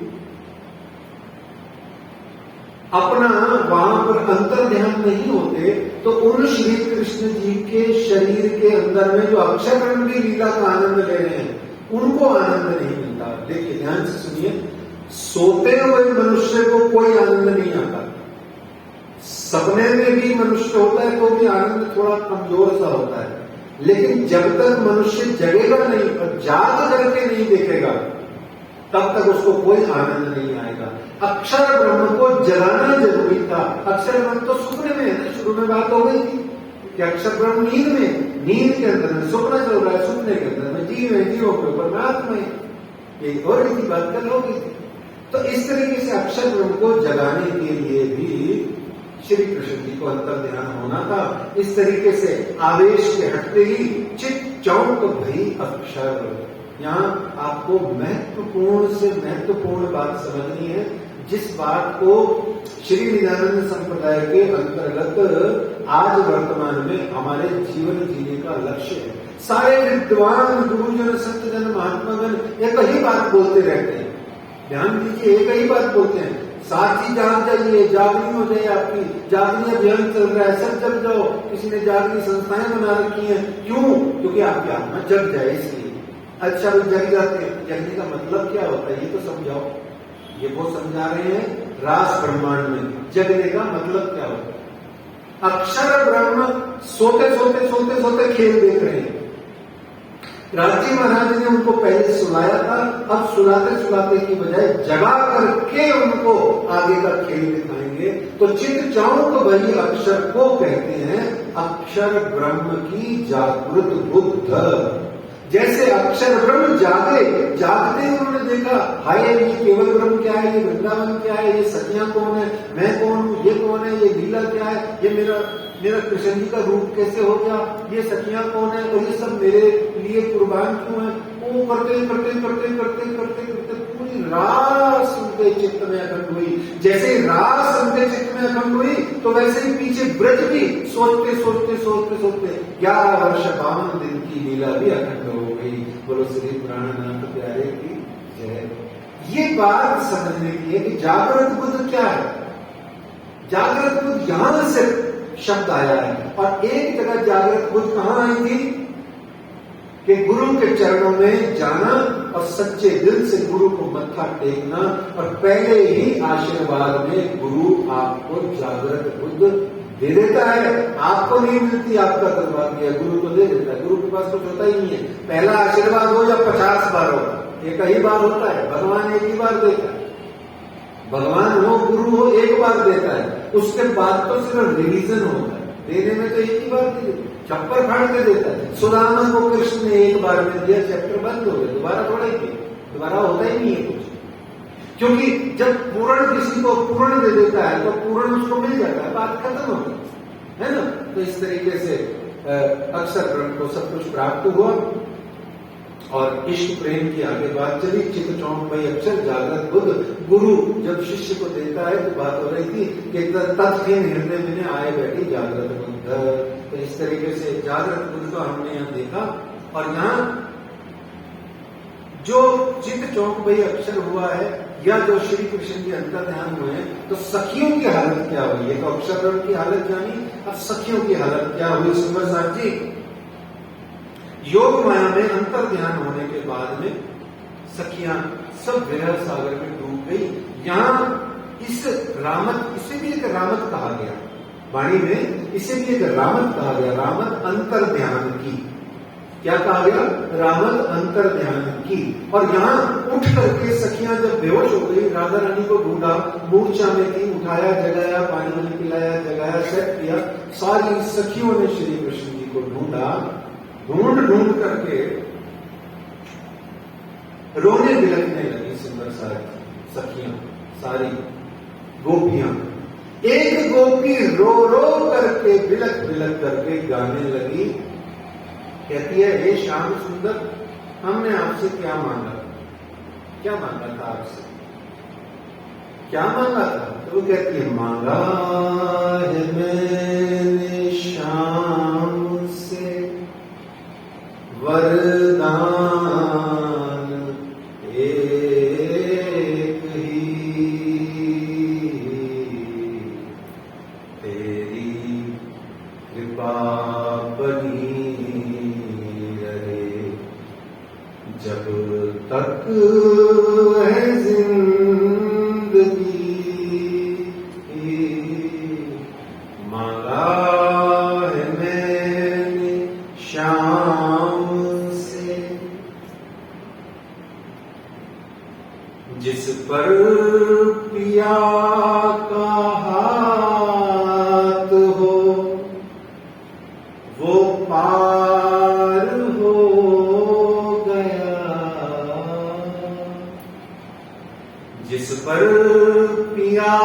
अपना वहां पर अंतर ध्यान नहीं होते तो उन श्री कृष्ण जी के शरीर के अंदर में जो अक्षरब्रह्म की लीला का आनंद ले रहे हैं उनको आनंद नहीं मिलता। देखिए ध्यान से सुनिए, सोते हुए मनुष्य को कोई आनंद नहीं आता, सपने में भी मनुष्य होता है तो भी आनंद थोड़ा कमजोर सा होता है, लेकिन जब तक मनुष्य जगेगा नहीं और जाग करके नहीं देखेगा तब तक उसको कोई आनंद नहीं आएगा। अक्षर ब्रह्म को जगाना जरूरी था। अक्षर ब्रह्म तो सपने में है, शुरू में बात हो गई थी कि अक्षर ब्रह्म नींद में, नींद के अंदर में सपना चल रहा है, सपने के अंदर में जीव है, जीवों के ऊपर में आत्मा है, ये और भी बात कल हो गई थी। तो इस तरीके से अक्षर ब्रह्म को जगाने के लिए भी श्री कृष्ण जी को अंतर ध्यान होना था। इस तरीके से आवेश के हटते ही चित चौंक भई अक्षर। यहाँ आपको महत्वपूर्ण से महत्वपूर्ण बात समझनी है, जिस बात को श्री नित्यानंद संप्रदाय के अंतर्गत आज वर्तमान में हमारे जीवन जीने का लक्ष्य है। सारे विद्वान गुरुजन संतजन महात्मागण एक ही बात बोलते रहते हैं, ध्यान दीजिए, एक ही बात बोलते हैं, साथ ही जाग जाइए, जागनी हो जाए आपकी, जागनी अभियान चल रहा है, सब जग जाओ। किसी ने जागनी संस्थाएं बना रखी हैं, क्यों? क्योंकि आपकी आत्मा जग जाए इसलिए। अच्छा भी जग जाते हैं, जगने का मतलब क्या होता है ये तो समझाओ। ये वो समझा रहे हैं रास ब्रह्मांड में जगने का मतलब क्या होता है। अक्षर ब्रह्म सोते सोते सोते सोते खेल देख रहे हैं। राजी महाराज ने उनको पहले सुलाया था, अब सुलाते सुलाते की बजाय जगा करके उनको आगे का खेल दिखाएंगे। तो चित चौंक वही अक्षर को कहते हैं अक्षर ब्रह्म की जागृत बुद्ध। जैसे अक्षर ब्रह्म जागे, जागते उन्होंने देखा, हाय ये केवल ब्रह्म क्या है, ये वृंदावन क्या है, ये सखियां कौन है, मैं कौन हूं, ये कौन है, ये लीला क्या है, ये मेरा कृष्ण जी का रूप कैसे हो गया, ये सखियां कौन है और ये सब मेरे लिए कुर्बान क्यों है। वो करते करते करते करते करते करते पूरी रास उनके चित्त में अखंड हुई। जैसे रास उनके चित्त में अखंड हुई तो वैसे ही पीछे ब्रज भी सोचते सोचते सोचते सोचते 11 वर्ष 52 दिन की लीला भी अखंड हो गई। बोलो श्री प्राणनाथ प्यारे की जय। ये बात समझने की है कि जागृत बुद्ध क्या है। जागृत बुद्ध यहां से शब्द आया है और एक जगह जागृत बुद्ध कहां आई थी कि गुरु के चरणों में जाना और सच्चे दिल से गुरु को मत्था टेकना और पहले ही आशीर्वाद में गुरु आपको जागृत बुद्ध दे देता है। आपको नहीं मिलती आपका दुर्भाग्य, गुरु तो दे देता है। गुरु के पास कुछ होता ही नहीं है। पहला आशीर्वाद हो या 50 बार हो, एक ही बार होता है। भगवान एक ही बार देता है। भगवान हो गुरु हो एक बार देता है, उसके बाद तो सिर्फ रिवीजन होता है। देने में तो एक ही बार दे, चप्पर फाड़ के देता है। सुदामा को कृष्ण ने एक बार में दिया, चैप्टर बंद हो गया, दोबारा थोड़ा ही दिया, दोबारा होता ही नहीं है कुछ। क्योंकि जब पूर्ण किसी को पूर्ण दे देता है तो पूर्ण उसको मिल जाता है, बात खत्म हो गई है ना। तो इस तरीके से अक्षर ब्रह्म को सब कुछ प्राप्त हुआ और इष्ट प्रेम की आगे बात चली। चित चौंक भई अक्षर जागृत बुद्ध। गुरु जब शिष्य को देता है तो बात हो रही थी कि तत्हीन हृदय में आए बैठी जागृत बुद्ध। तो इस तरीके से जागृत बुद्ध को हमने यहाँ देखा। और यहाँ जो चित चौंक भई अक्षर हुआ है या जो श्री कृष्ण के अंतर ध्यान हुए हैं, तो सखियों की हालत क्या हुई है। तो अक्षर ब्रह्म की हालत जानी, अब सखियों की हालत क्या हुई। सुंदर साहब जी, योग माया में अंतर ध्यान होने के बाद में सखियां सब विरह सागर में डूब गई। यहां इस रामत, इसे भी एक रामत कहा गया वाणी में, इसे भी एक रामत कहा गया। रामत अंतर ध्यान की, क्या कहा गया, रामत अंतर ध्यान की। और यहां उठ करके सखियां जब बेहोश हो गई, राधा रानी को ढूंढा, मूर्छा में थी, उठाया, जगाया, पानी वानी पिलाया, जगाया, सेट किया। सारी सखियों ने श्री कृष्ण जी को ढूंढा, ढूंढ ढूंढ करके रोने बिलखने लगी। सुंदर सारी सखियां, सारी गोपियां, एक गोपी रो रो करके बिलख बिलख करके गाने लगी। कहती है, हे श्याम सुंदर, हमने आपसे क्या मांगा, क्या मांगा था आपसे। क्या मांगा था? तो वो कहती है, मांगा है मैंने श्याम से वरदान एक ही, तेरी कृपा बनी रहे जब तक है जिंदगी। मांगा है मैंने श्याम से, जिस पर पिया का हाथ हो वो पार हो गया, जिस पर पिया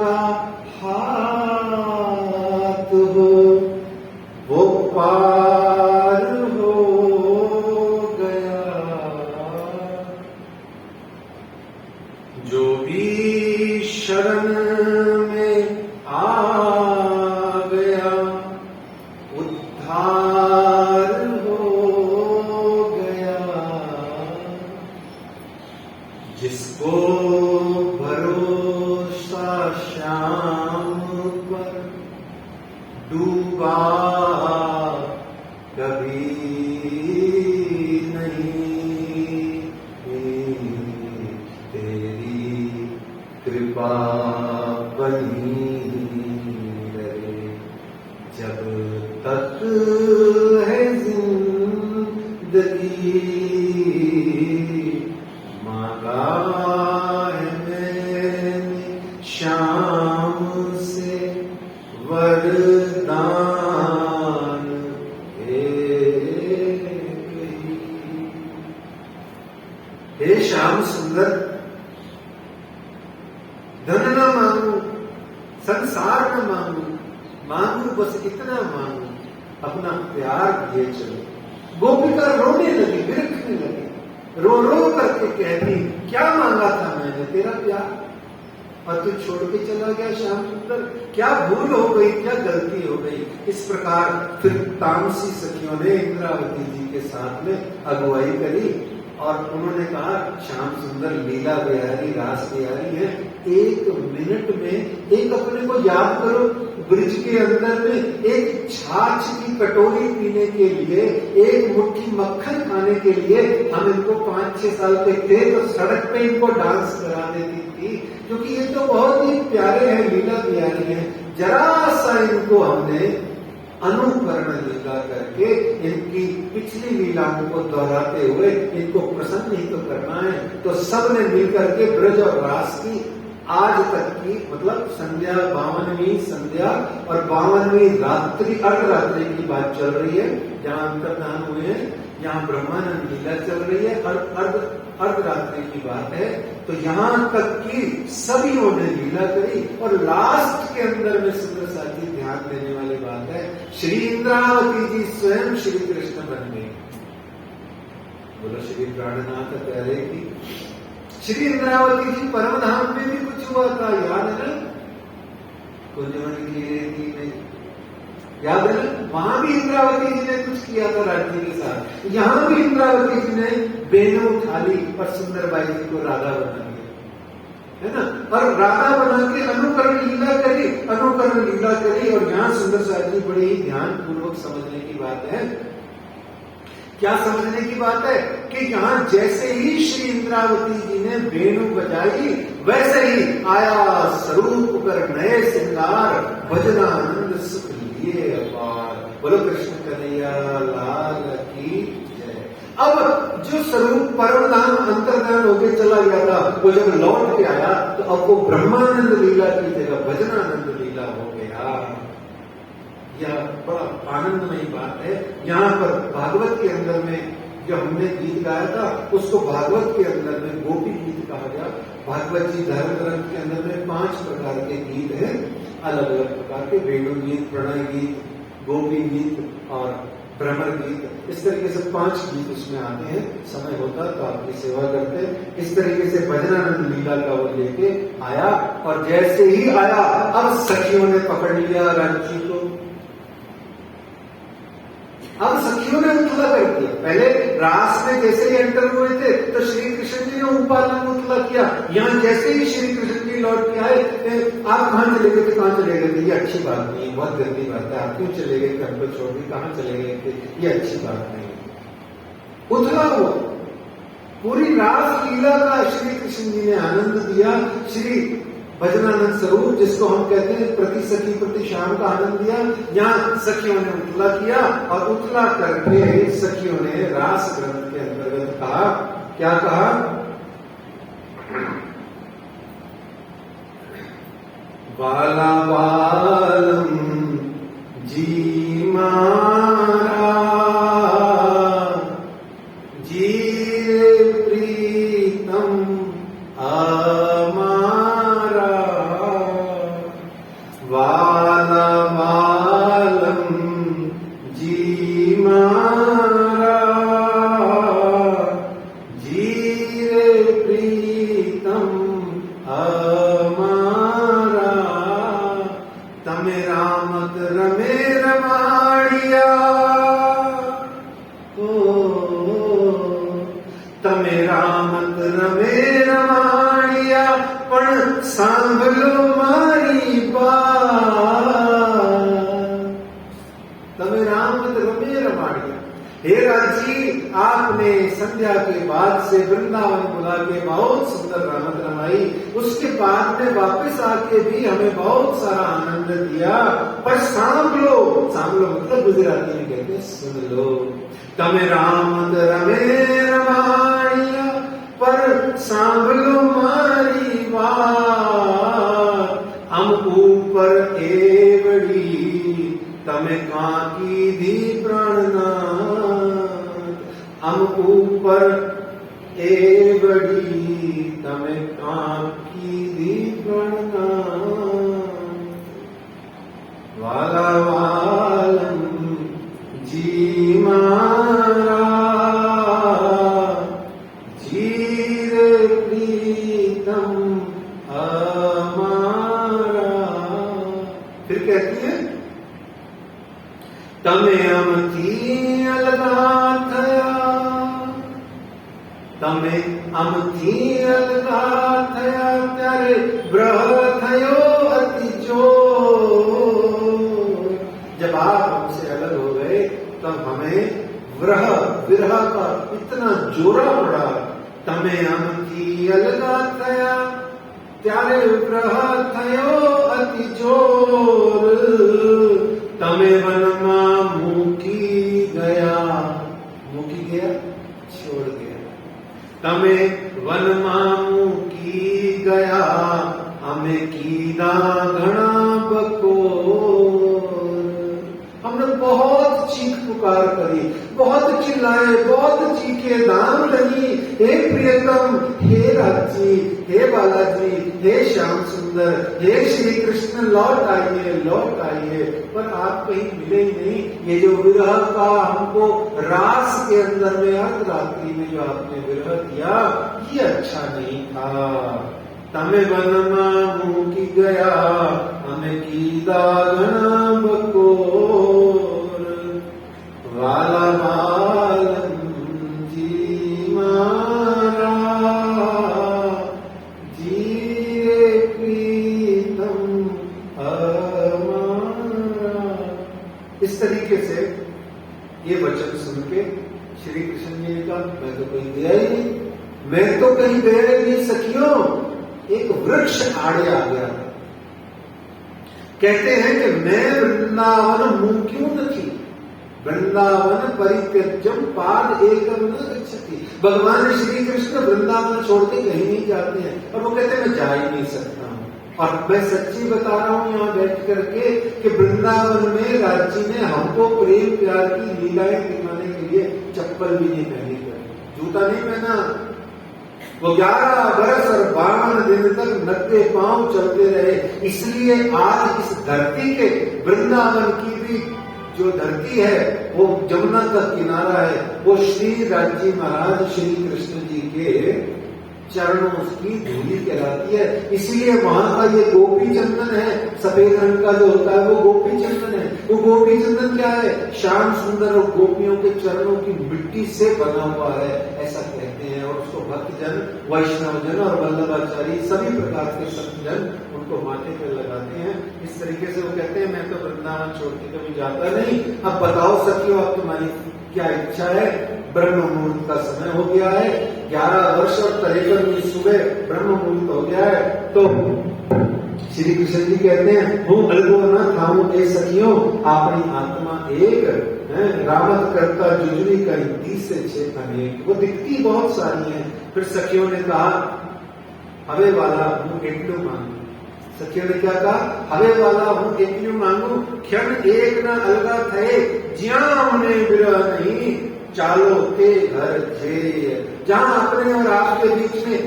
का हाथ हो वो पार हो गया। जो भी शरण में आ गया उद्धार हो गया। जिसको भरोसा श्याम पर डूबा कभी नहीं, तेरी कृपा बनी रहे जब तक है जिंदगी। मांगा है मैंने श्याम से वरदान एक ही। हे श्याम सुंदर, धन न मांगू, संसार न मांगू, मांगू बस इतना मांगू, अपना प्यार दिए चलो। गोपिका रोने लगी, बिरखने लगी, रो रो करके कहती, क्या मांगा था मैंने? तेरा प्यार, और तू छोड़ के चला गया श्याम सुंदर। क्या भूल हो गई, क्या गलती हो गई? इस प्रकार फिर तामसी सखियों ने इंद्रावती जी के साथ में अगुवाई करी और उन्होंने कहा, श्याम सुंदर लीला बिहारी, रास बिहारी है, 1 मिनट में एक अपने को याद करो, ब्रिज के अंदर में एक छाछ की कटोरी पीने के लिए, एक मुट्ठी मक्खन खाने के लिए हम इनको 5-6 साल के थे तो सड़क पे इनको डांस करा देती थी, क्योंकि ये तो बहुत ही प्यारे हैं, लीला बिहारी हैं। जरा सा इनको हमने अनुकरण लीला करके इनकी पिछली लीलाओं को दोहराते हुए इनको प्रसन्न ही तो करना है। तो सबने मिलकर के ब्रज और रास की आज तक की, मतलब संध्या 52वीं संध्या और 52वीं रात्रि, अर्धरात्रि की बात चल रही है। जहां अंतर्धान हुए हैं यहाँ ब्रह्मानंद लीला चल रही है, अर्धरात्रि की बात है। तो यहाँ तक की सभी ने लीला करी और लास्ट के अंदर में सुंदर साथी ध्यान देने वाली बात है, श्री इंद्रावती जी स्वयं श्री कृष्ण बन गए। बोलो श्री प्राणनाथ प्यारे की। श्री इंद्रावती जी परम धाम में भी कुछ हुआ था, याद है ना? कुंजवन की रेती में, याद है ना? वहां भी इंद्रावती जी ने कुछ किया था राज्य के साथ। यहां भी इंद्रावती जी ने बेनू उठा ली और सुंदरबाई जी को राधा बना दिया, है ना? और राधा बना के अनुकरण लीला करी, अनुकरण लीला करी। और यहाँ सुंदर साथ जी बड़ी ही ध्यान पूर्वक समझने की बात है। क्या समझने की बात है कि यहाँ जैसे ही श्री इंद्रावती जी ने वेणु बजाई, वैसे ही आया स्वरूप कर नए श्रृंगार, भजनानंद सुख लिए अपार। बोलो कृष्ण कन्हैया लाल की जय। अब जो स्वरूप परम धाम अंतर्धान होकर चला गया था, वो जब लौट के आया तो अब वो ब्रह्मानंद लीला की जगह भजनानंद लीला हो गया। यह बड़ा आनंदमयी बात है। यहाँ पर भागवत के अंदर में जो हमने गीत गाया था, उसको भागवत के अंदर में गोपी गीत कहा गया। भागवत जी धर्म ग्रंथ के अंदर में 5 प्रकार के गीत हैं, अलग अलग प्रकार के, वेणु गीत, प्रणय गीत, गोपी गीत और भ्रमर गीत, इस तरीके से 5 गीत उसमें आते हैं। समय होता तो आपकी सेवा करते। इस तरीके से भजनानंद लीला का वो लेके आया, और जैसे ही आया अब सखियों ने पकड़ लिया रांची को। अब सखियों ने उतला कर दिया। पहले रास में जैसे ही एंटर हुए थे तो श्री कृष्ण जी ने उपालन उतला किया। यहाँ जैसे ही श्री कृष्ण जी लौट के आए, आप कहाँ चले गए थे, कहाँ चले गए थे, ये अच्छी बात नहीं है, बहुत गंदी बात है, आप क्यों चले गए थे, हमको छोड़ के कहाँ चले गए थे, ये अच्छी बात नहीं है। उतला हुआ पूरी रास लीला का श्री कृष्ण जी ने आनंद दिया। श्री भजनानंद स्वरूप, जिसको हम कहते हैं प्रति सखी प्रति शाम का आनंद दिया। यहाँ सखियों ने उतला किया, और उतला करके सखियों ने रास ग्रंथ के अंतर्गत कहा, क्या कहा, बाला बालम जी मारा जी प्रीतम हमारा, वाला वालम जी मारा जी रे प्रीतम हमारा, तमे रामत रमे रमाड़िया, तमे रामत रमे रमाड़िया, पण सांभलो मारी बात, तमे रामत रमे रमाड़िया। हे राजी, आपने संध्या के बाद से वृंदावन बुला के बहुत सुंदर रामत रमाई, उसके बाद में वापस आके भी हमें बहुत सारा आनंद दिया, पर सांभलो, सांभलो मतलब गुजराती में कहते सुन लो, तमे रामत रमे रमाड़िया, पर सांभलो मारी बात, हम ऊपर एवड़ी तमे काकी दी प्राणनाथ, हम ऊपर एवड़ी तमे काकी दी प्राणनाथ, वाला वालम जी मारा जी रे प्रीतम हमारा। फिर कहती है, तमे अमथी अलगा थया, तमे अमथी अलगा थया, त्यारे ब्रह थयो अति जोर। जब आप हमसे अलग हो गए तब हमें विरह का इतना जोरा पड़ा। तमे अमथी अलगा थया, त्यारे ब्रह थयो अति जोर, तमे वनमा मूकी गया, मूकी गया छोड़ गया, तमे वनमा मूकी गया, हमें कीदा घना बकोर। हमने बहुत चीख पुकार करी, बहुत चिल्लाए, बहुत चीखे, दाम लगी, हे प्रियतम, हे राजी, हे बालाजी, हे श्याम सुंदर, हे श्री कृष्ण, लौट आइए, पर आप कहीं मिले ही नहीं। ये जो विरह का हमको रास के अंदर में अर्धरात्रि में जो आपने विरह किया, ये अच्छा नहीं था। तमे वनमा मूकी गया, हमें कीदा घना बकोर, वाला वालम जी मारा जी रे प्रीतम हमारा। इस तरीके से ये वचन सुन के श्री कृष्ण जी का, मैं तो कहीं गया ही नहीं, मैं तो कहीं गया ही नहीं सखियों, एक वृक्ष आड़े आ गया। कहते हैं कि मैं वृंदावन मुंह क्यों न थी, वृंदावन परित्यज्यम पाद एकम न गच्छति। भगवान श्री कृष्ण वृंदावन छोड़ के कहीं नहीं जाते हैं, और वो कहते हैं मैं जा ही नहीं सकता हूं। और मैं सच्ची बता रहा हूं यहाँ बैठ करके कि वृंदावन में राज्य ने हमको प्रेम प्यार की लीलाएं दिखाने के लिए चप्पल भी नहीं पहनी, जूता नहीं पहना। वो 11 बरस और 52 दिन तक नंगे पांव चलते रहे। इसलिए आज इस धरती के वृंदावन की भी जो धरती है वो जमुना का किनारा है, वो श्री राजी महाराज श्री कृष्ण जी के चरणों की धूली कहलाती है। इसीलिए वहां का ये गोपी चंदन है, सफेद रंग का जो होता है वो गोपी चंदन है। वो गोपी चंदन क्या है? श्याम सुंदर और गोपियों के चरणों की मिट्टी से बना हुआ है, ऐसा कहते हैं। और उसको भक्तजन, वैष्णवजन और वल्लभाचारी सभी प्रकार के संतजन उनको माथे पर लगाते हैं। इस तरीके से वो कहते हैं मैं तो वृंदावन छोड़ के कभी जाता नहीं। अब बताओ सखियों, अब तुम्हारी क्या इच्छा है? ब्रह्म मुहूर्त का समय हो गया है, 11 वर्ष और 53 सुबह ब्रह्म मुहूर्त हो गया है। तो श्री कृष्ण जी कहते हैं हूँ अलगो न थाऊं ए सखियों, अपनी आत्मा एक है, रामत करता जुजरी करी 30 से 6 अनेक। वो दिखती बहुत सारी है। फिर सखियों ने कहा हवे वाला हूँ एकलू मांगू। सखियों ने क्या कहा? हवे वाला हूँ एकलू मांगू, क्षण एक न अलगा थे, ज्या उन्हें विरह नहीं, चालो के घर जे। जहां अपने और आपके बीच में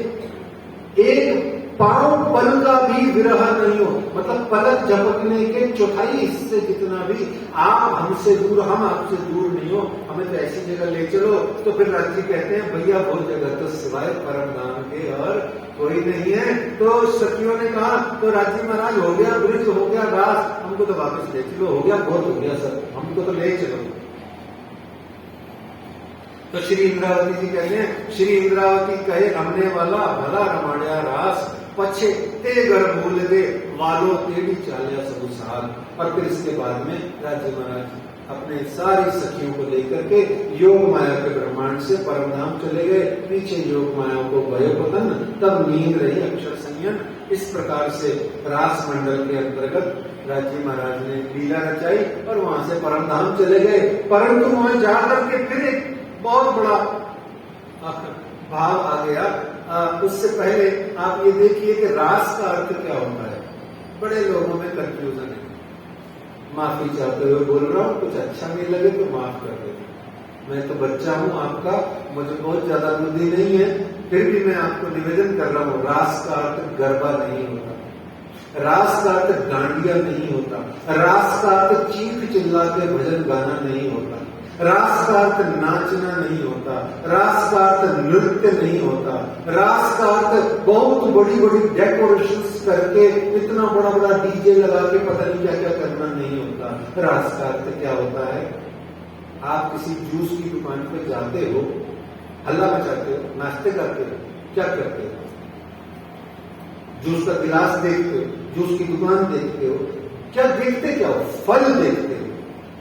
एक पांव पल का भी विरह नहीं हो, मतलब पलक झपकने के चौथाई हिस्से जितना भी आप हमसे दूर, हम आपसे दूर नहीं हो, हमें तो ऐसी जगह ले चलो। तो फिर राजी कहते हैं भैया वो जगह तो सिवाय परम धाम के और कोई नहीं है। तो सखियों ने कहा तो राजी महाराज हो गया, ब्रिज हो गया, रास, हमको तो वापस ले चलो, हो गया बहुत हो गया सर, हमको तो ले चलो। तो श्री इंद्रावती जी कहते हैं श्री इंद्रावती कहे हमने वाला भला रमाड़िया रास, पछे ते घर भूल दे वालो तेरी चालिया सब साल। और फिर इसके बाद में राजी महाराज अपने सारी सखियों को लेकर के योग माया के ब्रह्मांड से परमधाम चले गए। पीछे योग माया को वयोपतन, तब नींद रही अक्षर संयन। इस प्रकार से रास मंडल के अंतर्गत राजी महाराज ने लीला रचाई और वहां से परमधाम चले गए। परंतु वहां जाकर के फिर एक बहुत बड़ा भाव आ गया। उससे पहले आप ये देखिए कि रास का अर्थ क्या होता है। बड़े लोगों में कंफ्यूजन है। माफी चाहते हुए बोल रहा हूं, कुछ अच्छा नहीं लगे तो माफ कर दे। मैं तो बच्चा हूं आपका, मुझे बहुत ज्यादा बुद्धि नहीं है, फिर भी मैं आपको निवेदन कर रहा हूं, रास का अर्थ गरबा नहीं होता, रास का अर्थ डांडिया नहीं होता, रास का अर्थ चीख चिल्ला के भजन गाना नहीं होता, रास का अर्थ नाचना नहीं होता, रास का अर्थ नृत्य नहीं होता, रास का अर्थ बहुत बड़ी बड़ी डेकोरेशंस करके इतना बड़ा बड़ा डीजे लगा के पता नहीं क्या क्या करना नहीं होता। रास का अर्थ क्या होता है? आप किसी जूस की दुकान पे जाते हो, हल्ला मचाते हो, नाश्ते करते हो, क्या करते हो? जूस का गिलास देखते हो, जूस की दुकान देखते हो, क्या देखते क्या हो? फल देखते हो।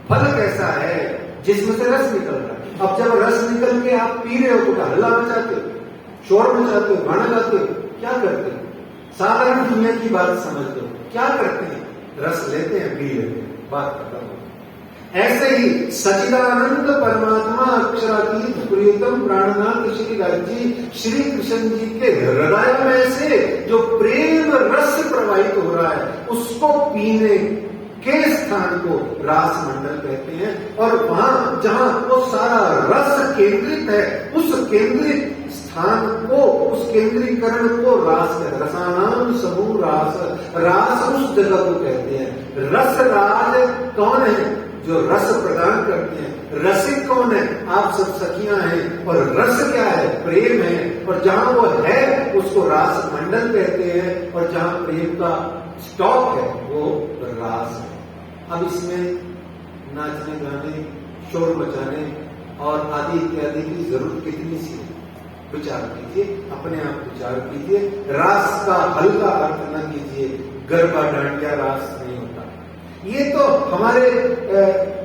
फल कैसा है? जिसमें से रस निकल रहा है। अब जब रस निकल के आप पी रहे हो तो हल्ला मचाते हो, शोर मचाते हो, गाना गाते हो, क्या करते हो? साधारण दुनिया की बात समझ लो, क्या करते हैं? रस लेते हैं, पी लेते हैं, बात खत्म हो। ऐसे ही सच्चिदानंद परमात्मा अक्षरातीत प्रियतम प्राणनाथ श्री राज्य श्री कृष्ण जी के हृदय में से जो प्रेम रस प्रवाहित हो रहा है, उसको पीने के स्थान को रास मंडल कहते हैं। और वहां जहां वो सारा रस केंद्रित है, उस केंद्रित स्थान को, उस केंद्रीकरण को रास कहते हैं। रसानाम समूह रास, रास उस जगह को कहते हैं। रस राज कौन है? जो रस प्रदान करते हैं। रसिक कौन है? आप सब सखियां हैं। और रस क्या है? प्रेम है। और जहां वो है उसको रास मंडल कहते हैं, और जहां प्रेम का स्टॉक है वो रास है। अब इसमें नाचने गाने, शोर मचाने और आदि इत्यादि की जरूरत कितनी सी है? विचार कीजिए, अपने आप विचार कीजिए। रास का हल्का अर्थ न कीजिए, गरबा डांडिया रास नहीं होता। ये तो हमारे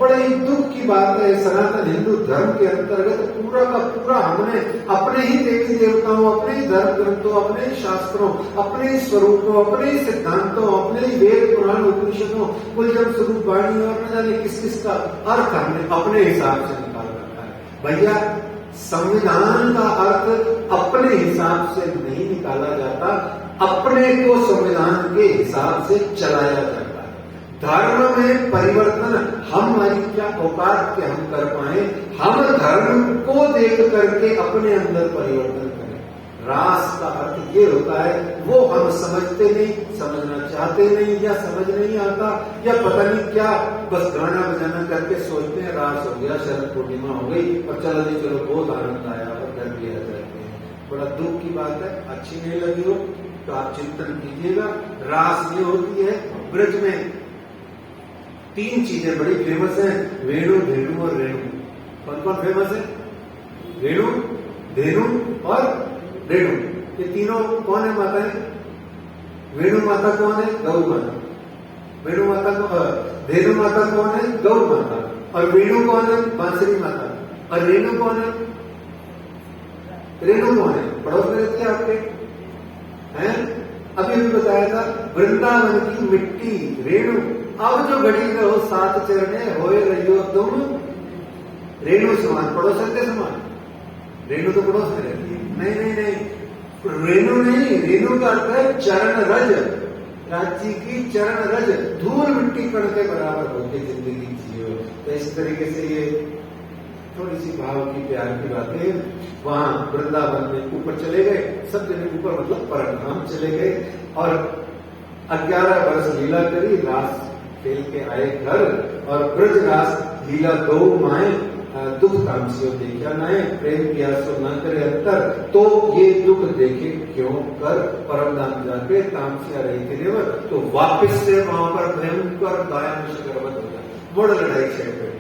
बड़े ही दुख की बात है। सनातन हिंदू धर्म के अंतर्गत पूरा का पूरा हमने अपने ही देवी देवताओं, अपने ही धर्म ग्रंथों, अपने ही शास्त्रों, अपने ही स्वरूपों, अपने ही सिद्धांतों, अपने ही वेद पुराण उपनिषदों, कुलजम स्वरूप वाणी और न जाने किस किस का अर्थ हमने अपने हिसाब से निकाल रखा है। भैया, संविधान का अर्थ अपने हिसाब से नहीं निकाला जाता, अपने को संविधान के हिसाब से चलाया जाता है। धर्म में परिवर्तन हमारी क्या औकात के हम कर पाए? हम धर्म को देख करके अपने अंदर परिवर्तन करें। रास का अर्थ ये होता है, वो हम समझते नहीं, समझना चाहते नहीं, या समझ नहीं आता, या पता नहीं क्या, बस गाना बजाना करके सोचते हैं रास हो गया, शरद पूर्णिमा हो गई और चलो जी चलो बहुत आनंद आया और घर भी आ जाते हैं। बड़ा दुख की बात है, अच्छी नहीं लगी हो तो आप चिंतन कीजिएगा। रास ये होती है, ब्रज में 3 चीजें बड़ी फेमस हैं, वेणु, धेनु और रेणु। कौन कौन फेमस है? वेणु, धेनु और रेणु। ये तीनों कौन है माता है? वेणु माता कौन है? गौ माता। वेणु माता को, धेनु माता कौन है? गौ माता। और वेणु कौन है? बांसुरी माता। और रेणु कौन है? रेणु कौन है? पड़ोस में रहती है आपके, हैं? अभी भी बताया था, वृंदावन की मिट्टी रेणु। अब जो घड़ी में हो 7 चरणे होए रहियो तुम रेणु समान, पड़ोस के समान। रेणु तो पड़ोस में रहती है। नहीं नहीं नहीं, रेणु नहीं, रेणु का अर्थ है चरण रज। राज्य की चरण रज, धूल मिट्टी कण के बराबर होकर जिंदगी जियो। तो इस तरीके से ये थोड़ी सी भाव की प्यार की बातें। वहां वृंदावन में ऊपर चले गए, सब जने ऊपर मतलब परधाम चले गए और 11 वर्ष लीला करी, रास खेल के आए घर। और ब्रज रास लीला दो माए, दुख तामसियों देखा नाए, प्रेम किया सो न करे अंतर, तो ये दुख देखे क्यों कर, परम धाम जाके तामसिया रही थी नेवर। तो वापस से वहां पर भयंकर दाया गर्भत हो गया, मोड़ लड़ाई छेड़ गई।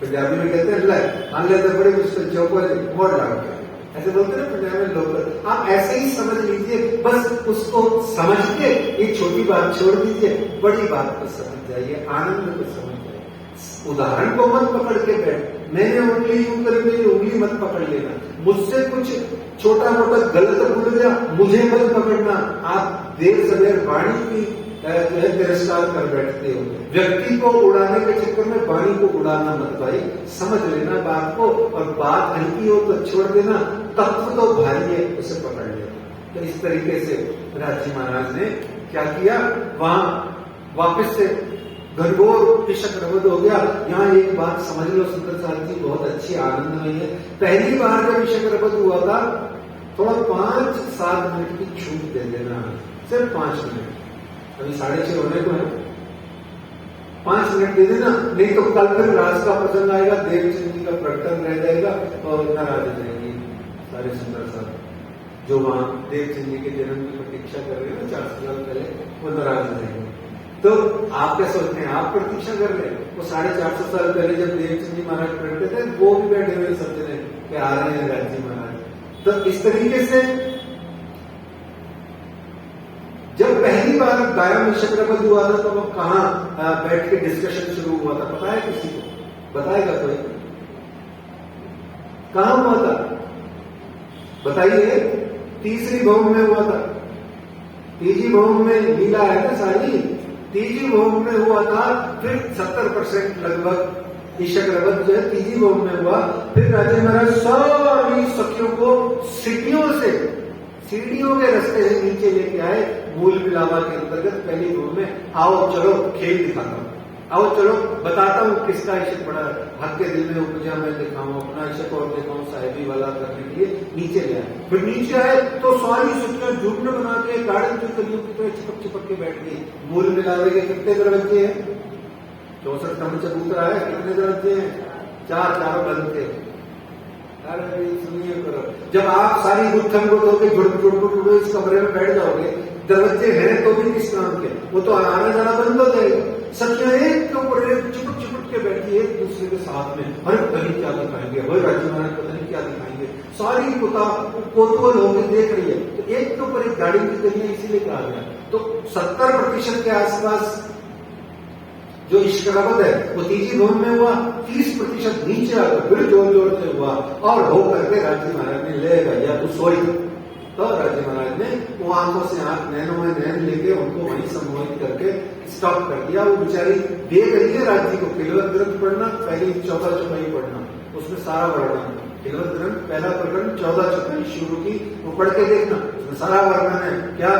पंजाबी में कहते हैं ले तो बड़े मुश्किल चौपर मोड़ लड़ गया, ऐसे बोलते हैं पंजाबी में लोग। आप ऐसे ही समझ लीजिए, बस उसको समझ के ये छोटी बात छोड़ दीजिए, बड़ी बात को समझ जाइए, आनंद को समझ जाइए। उदाहरण को मत पकड़ के बैठ, मैंने उंगली यूं कर, मेरी उंगली मत पकड़ लेना। मुझसे कुछ छोटा मोटा गलत भूल गया, मुझे मत पकड़ना। आप देर सवेर वाणी की जो है तिरस्कार कर बैठते हो। व्यक्ति को उड़ाने के चक्कर में वाणी को उड़ाना मत भाई, समझ लेना बात को, और बात हल्की हो तो छोड़ देना, तत्व तो भारी है उसे पकड़ लेना। तो इस तरीके से राजी महाराज ने क्या किया, वहां वापस से घनघोर विषक्रवध हो गया। यहाँ एक बात समझ लो सुंदर साहब जी, बहुत अच्छी आनंदमय है। पहली बार जब विषक्रवध हुआ था, थोड़ा 5-7 मिनट की छूट दे देना, सिर्फ 5 मिनट। अभी 6:30 होने को है, 5 मिनट दे देना, नहीं तो कल फिर रास का प्रसंग आएगा, देवचंद जी का प्रकटन रह जाएगा और नाराज हो जाएंगे सारे सुंदर साहब जो वहां देवचंद जी के जन्म की प्रतीक्षा कर रहे हैं 400 साल पहले, वो नाराज हो जाएंगे। तो आप क्या सोचते हैं, आप प्रतीक्षा कर रहे हैं? वो 450 साल पहले जब देवचंद जी महाराज प्रकटे थे, वो भी बैठे हुए समझ रहे कि आ रहे हैं राजी महाराज। तो इस तरीके से जब पहली बार गाया में विषक्रवध हुआ था, तो वो कहां बैठ के डिस्कशन शुरू हुआ था, पता है किसी को? बताएगा कोई? कहां हुआ था बताइए? तीसरी भौम में हुआ था। तीसरी भौम में लीला है ना सारी, तीसरी भौम में हुआ था। फिर 70% लगभग विषक्रवध जो है तीसरी भौम में हुआ। फिर राजा महाराज सारी सखियों को सीढ़ियों के रास्ते से नीचे लेके आए, मूल मिलावा के अंतर्गत पहली भौम में। आओ चलो खेल दिखाता हूं, आओ चलो बताता हूं किसका इश्क पड़ा है, हक के दिल में उपजा मैं दिखाऊं, अपना इश्क और दिखाऊं, साहिबी वाला करने के लिए नीचे ले आए। फिर नीचे आए तो सारी सखियां झुंड बना के गार्डन की कलियों की तरह चिपक चिपक के बैठ गई। मूल मिलावे के कितने दरवाजे हैं? 64 कम चबूतरा है, कितने दरवाजे हैं? 4 चारों बंद थे। अरे सुनिए करो, जब आप सारी गुत्थम गुट होकर जुड़ इस कमरे में बैठ जाओगे, दरवाजे हैं तो भी किस काम के, वो तो आना जाना बंद हो जाएगा। सखियां एक के ऊपर एक चिपट चिपट के बैठी एक दूसरे के साथ में, अरे पता नहीं क्या दिखाएंगे, वही राजी महाराज पता नहीं क्या दिखाएंगे, सारी कोतूहल होकर देख रही है। तो एक के ऊपर एक गाड़ी की करिए, इसीलिए कहा गया। तो 70% के आसपास जो विषक्रवध है वो तीसरी भौम में हुआ, 30% नीचे आकर फिर जोर जोर से हुआ, और हो करके राजी महाराज ने ले भैया तू सोई। तो राजी महाराज ने वो आंखों से आंख, नैनों में नैन लेके उनको वहीं सम्मोहित करके स्टॉप कर दिया। वो बेचारी देख रही है राज्य को। खिलवत ग्रंथ पढ़ना, पहली 14 चौपाई पढ़ना, उसमें सारा वर्णन। खिलवत ग्रंथ पहला प्रकरण 14 चौपाई शुरू की, वो पढ़ के देखना, उसमें सारा वर्णन है। क्या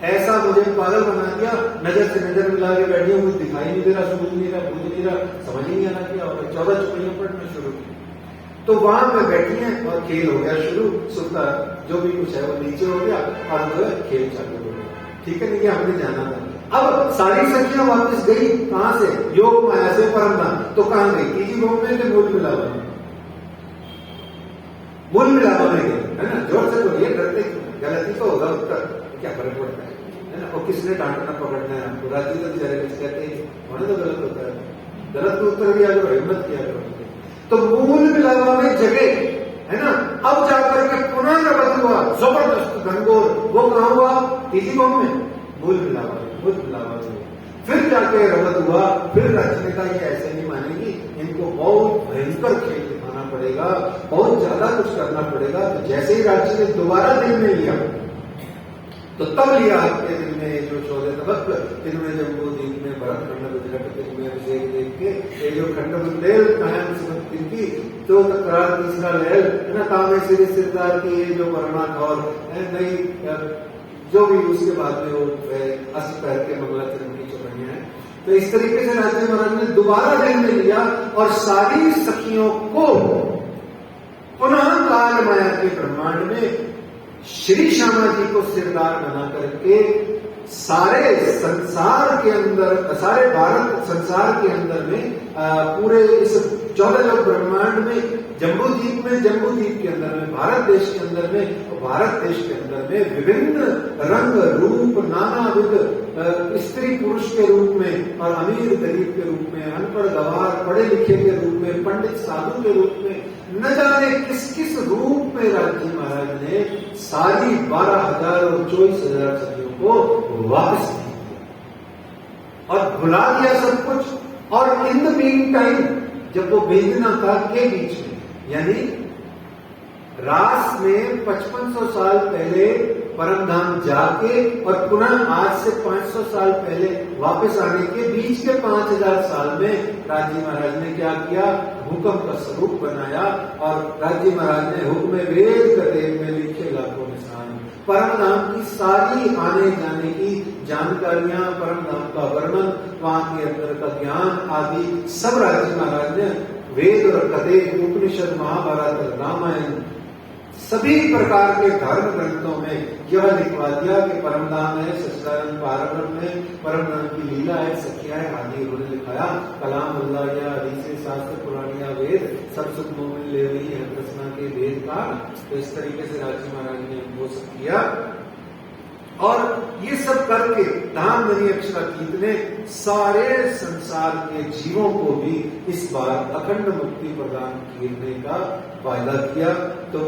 ऐसा मुझे पागल बना दिया, नजर से नजर मिला के बैठी हूं, मुझे दिखाई नहीं दे रहा, सूझ नहीं रहा, बुझ नहीं रहा, समझ ही नहीं आना क्या होगा। 14 चौपाइयां पढ़ना शुरू की। तो वहां पे बैठी हैं और खेल हो गया शुरू, सुनता जो भी कुछ है वो नीचे हो गया और जो है खेल चालू हो गया। ठीक है, नहीं, ये हमने जाना था। अब सारी सखियां वापस गई कहां से? योग माया से परमधाम। तो कहां गई? तीजी भूमि में कि मूल मिलावा में? मूल मिलावा में गई, है ना? जोर से बोलिए, डरते गलती तो होगा, उत्तर क्या फर्क पड़ता है ना? और किसने डांटना पकड़ना है आपको? राजी तो बेचारे कुछ कहते हैं, होने तो गलत होता है, गलत को उत्तर दिया करो, हिम्मत किया करो। तो मूल मिलावा में जगह, है ना? अब जाकर के पुनः रबत हुआ जबरदस्त घनघोर, वो कहां हुआ? तीजी भूमि में, मूल मिलावा में, मूल मिलावा में। फिर जाके रबत हुआ, फिर राज्य ने कहा ये ऐसे नहीं मानेगी, इनको बहुत भयंकर खेल दिखाना पड़ेगा, बहुत ज्यादा कुछ करना पड़ेगा। तो जैसे ही राज्य ने दोबारा दिल में लिया, तो तब लिया आपके दिल में जो 14 तबक, इनमें जम्बू द्वीप में भरत खंड गुजरात में अभिषेक देख के ये जो खंड बुंदेल कायम सुबह की तो तकरार तीसरा लहल, है ना? तामे सिरे सिरदार की ये जो परमात्मा और नई जो भी उसके बाद में वो 80 पैर के मंगलाचरण की चौपाइयां हैं। तो इस तरीके से राजा महाराज ने दोबारा दिल में लिया और सारी सखियों को पुनः काल माया के ब्रह्मांड में श्री श्यामा जी को सिरदार बना करके सारे संसार के अंदर, सारे भारत संसार के अंदर में पूरे इस 14 लोक ब्रह्मांड में, जम्बू द्वीप में, जम्बू द्वीप के अंदर में, भारत देश के अंदर में, भारत देश के अंदर में विभिन्न रंग रूप नानाविध स्त्री पुरुष के रूप में और अमीर गरीब के रूप में, अनपढ़ गवार पढ़े लिखे के रूप में, पंडित साधु के रूप में, न जाने किस किस रूप में राज्य महाराज ने सारी 12,000 और 24,000 सदियों को वापस किया और भुला दिया सब कुछ। और इन द मीन टाइम जब वो भेजना था के बीच में, यानी रास में 5500 साल पहले परमधाम जाके और पुनः आज से 500 साल पहले वापस आने के बीच के 5000 साल में राज्य महाराज ने क्या किया? हुक्म का स्वरूप बनाया और राज्य महाराज ने हुक्म वेद कटे में लिखे लाखों निशान, परमधाम की सारी आने जाने की जानकारियां, परमधाम का वर्णन, वहां के अंदर का ज्ञान आदि सब राज्य महाराज ने वेद और कथे, उपनिषद, महाभारत, रामायण, सभी प्रकार के धर्म ग्रंथों में यह लिखवा दिया कि परमधाम है, सच्चिदानंद पारब्रह्म में, परमधाम की लीला है, सखिया है आदि उन्होंने लिखाया। कलाम अल्लाह हदीसे शास्त्र पुराणिया वेद सब सुख मोमिन ले रही है कृष्णा के वेद का। तो इस तरीके से राजी महाराज ने वो सब किया और ये सब करके धामधनी अक्षरातीत ने सारे संसार के जीवों को भी इस बार अखंड मुक्ति प्रदान करने का वायदा किया। तो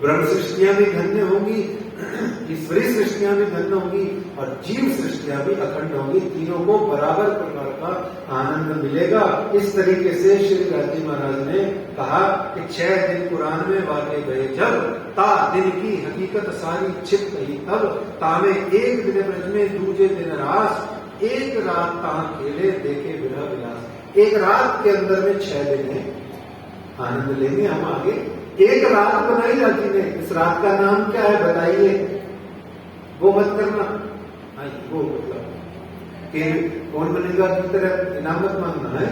ब्रह्म सृष्टियां भी धन्य होंगी, ईश्वरीय सृष्टियां भी धन्य होंगी और जीव सृष्टियां भी अखंड होंगी, तीनों को बराबर प्रकार का आनंद मिलेगा। इस तरीके से श्री राज्य महाराज ने कहा कि 6 दिन कुरान में वाक़े गए जब, ता दिन की हकीकत सारी छिप गई तब, तामे एक दिन ब्रज में दूजे दिन रास, एक रात ता खेले देखे विरह विलास। एक रात के अंदर में 6 दिन है, आनंद लेंगे हम आगे। एक रात बनाई जाती है, इस रात का नाम क्या है बताइए? वो मत करना, वो मतलब कि कौन बनेगा की तरह इनामत मांगना है।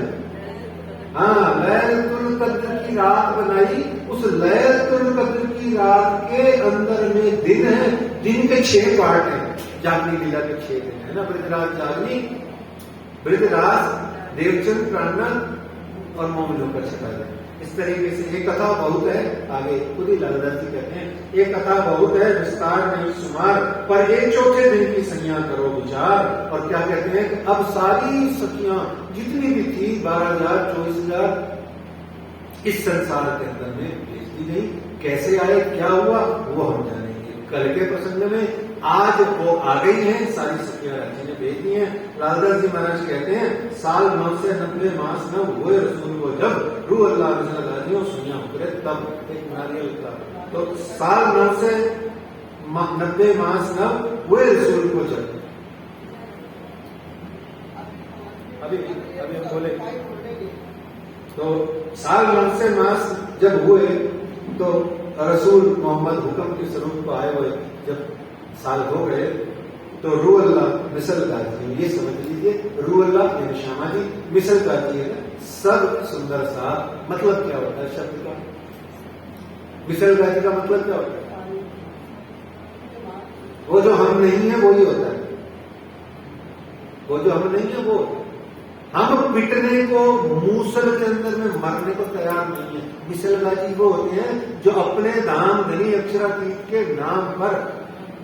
हाँ, लैलतुल कद्र की रात बनाई, उस लैलतुल कद्र की रात के अंदर में दिन है, दिन के 6 पार्ट है, जागनी लीला के 6 दिन है ना, ब्रजराज जागनी, ब्रजराज, देवचंद, प्राणनाथ और मोमिनों का छठा दिन। इस तरीके से ये कथा बहुत है, आगे खुद ही लालदास जी कहते हैं ये कथा बहुत है, विस्तार नहीं सुमार, पर एक चौथे दिन की संज्ञा करो विचार। और क्या कहते हैं कि अब सारी सखियां जितनी भी थी 12,000 24,000 इस संसार के अंदर में भेज दी गई। कैसे आए, क्या हुआ, वो हम जानेंगे कल के प्रसंग में। आज वो आ गई हैं, सारी सखियां राज्य ने भेज दी हैं। लालदास जी महाराज कहते हैं साल 9 से 90 मास न हुए रसूल को जब, रू अल्लाह राजियों सुनिया उतरे तब। एक नारियल का तो साल 9 से 90 मास न हुए रसूल को जब। अभी बोले तो साल 9 से मास जब हुए तो रसूल मोहम्मद हुक्म के स्वरूप को आए हुए जब साल हो गए तो रू अल्लाह मिसल गाती है। ये समझ लीजिए, रू अल्लाह यानी श्यामा जी, मिसल गाती है सब सुंदर सा। मतलब क्या होता है शब्द का? मिसलगाजी का मतलब क्या होता है? वो जो हम नहीं है वही होता है, वो जो हम नहीं है वो। हम पिटने को, मूसल के अंदर में मरने को तैयार नहीं है। मिसलगाजी वो होते हैं जो अपने धाम धनी अक्षरातीत के नाम पर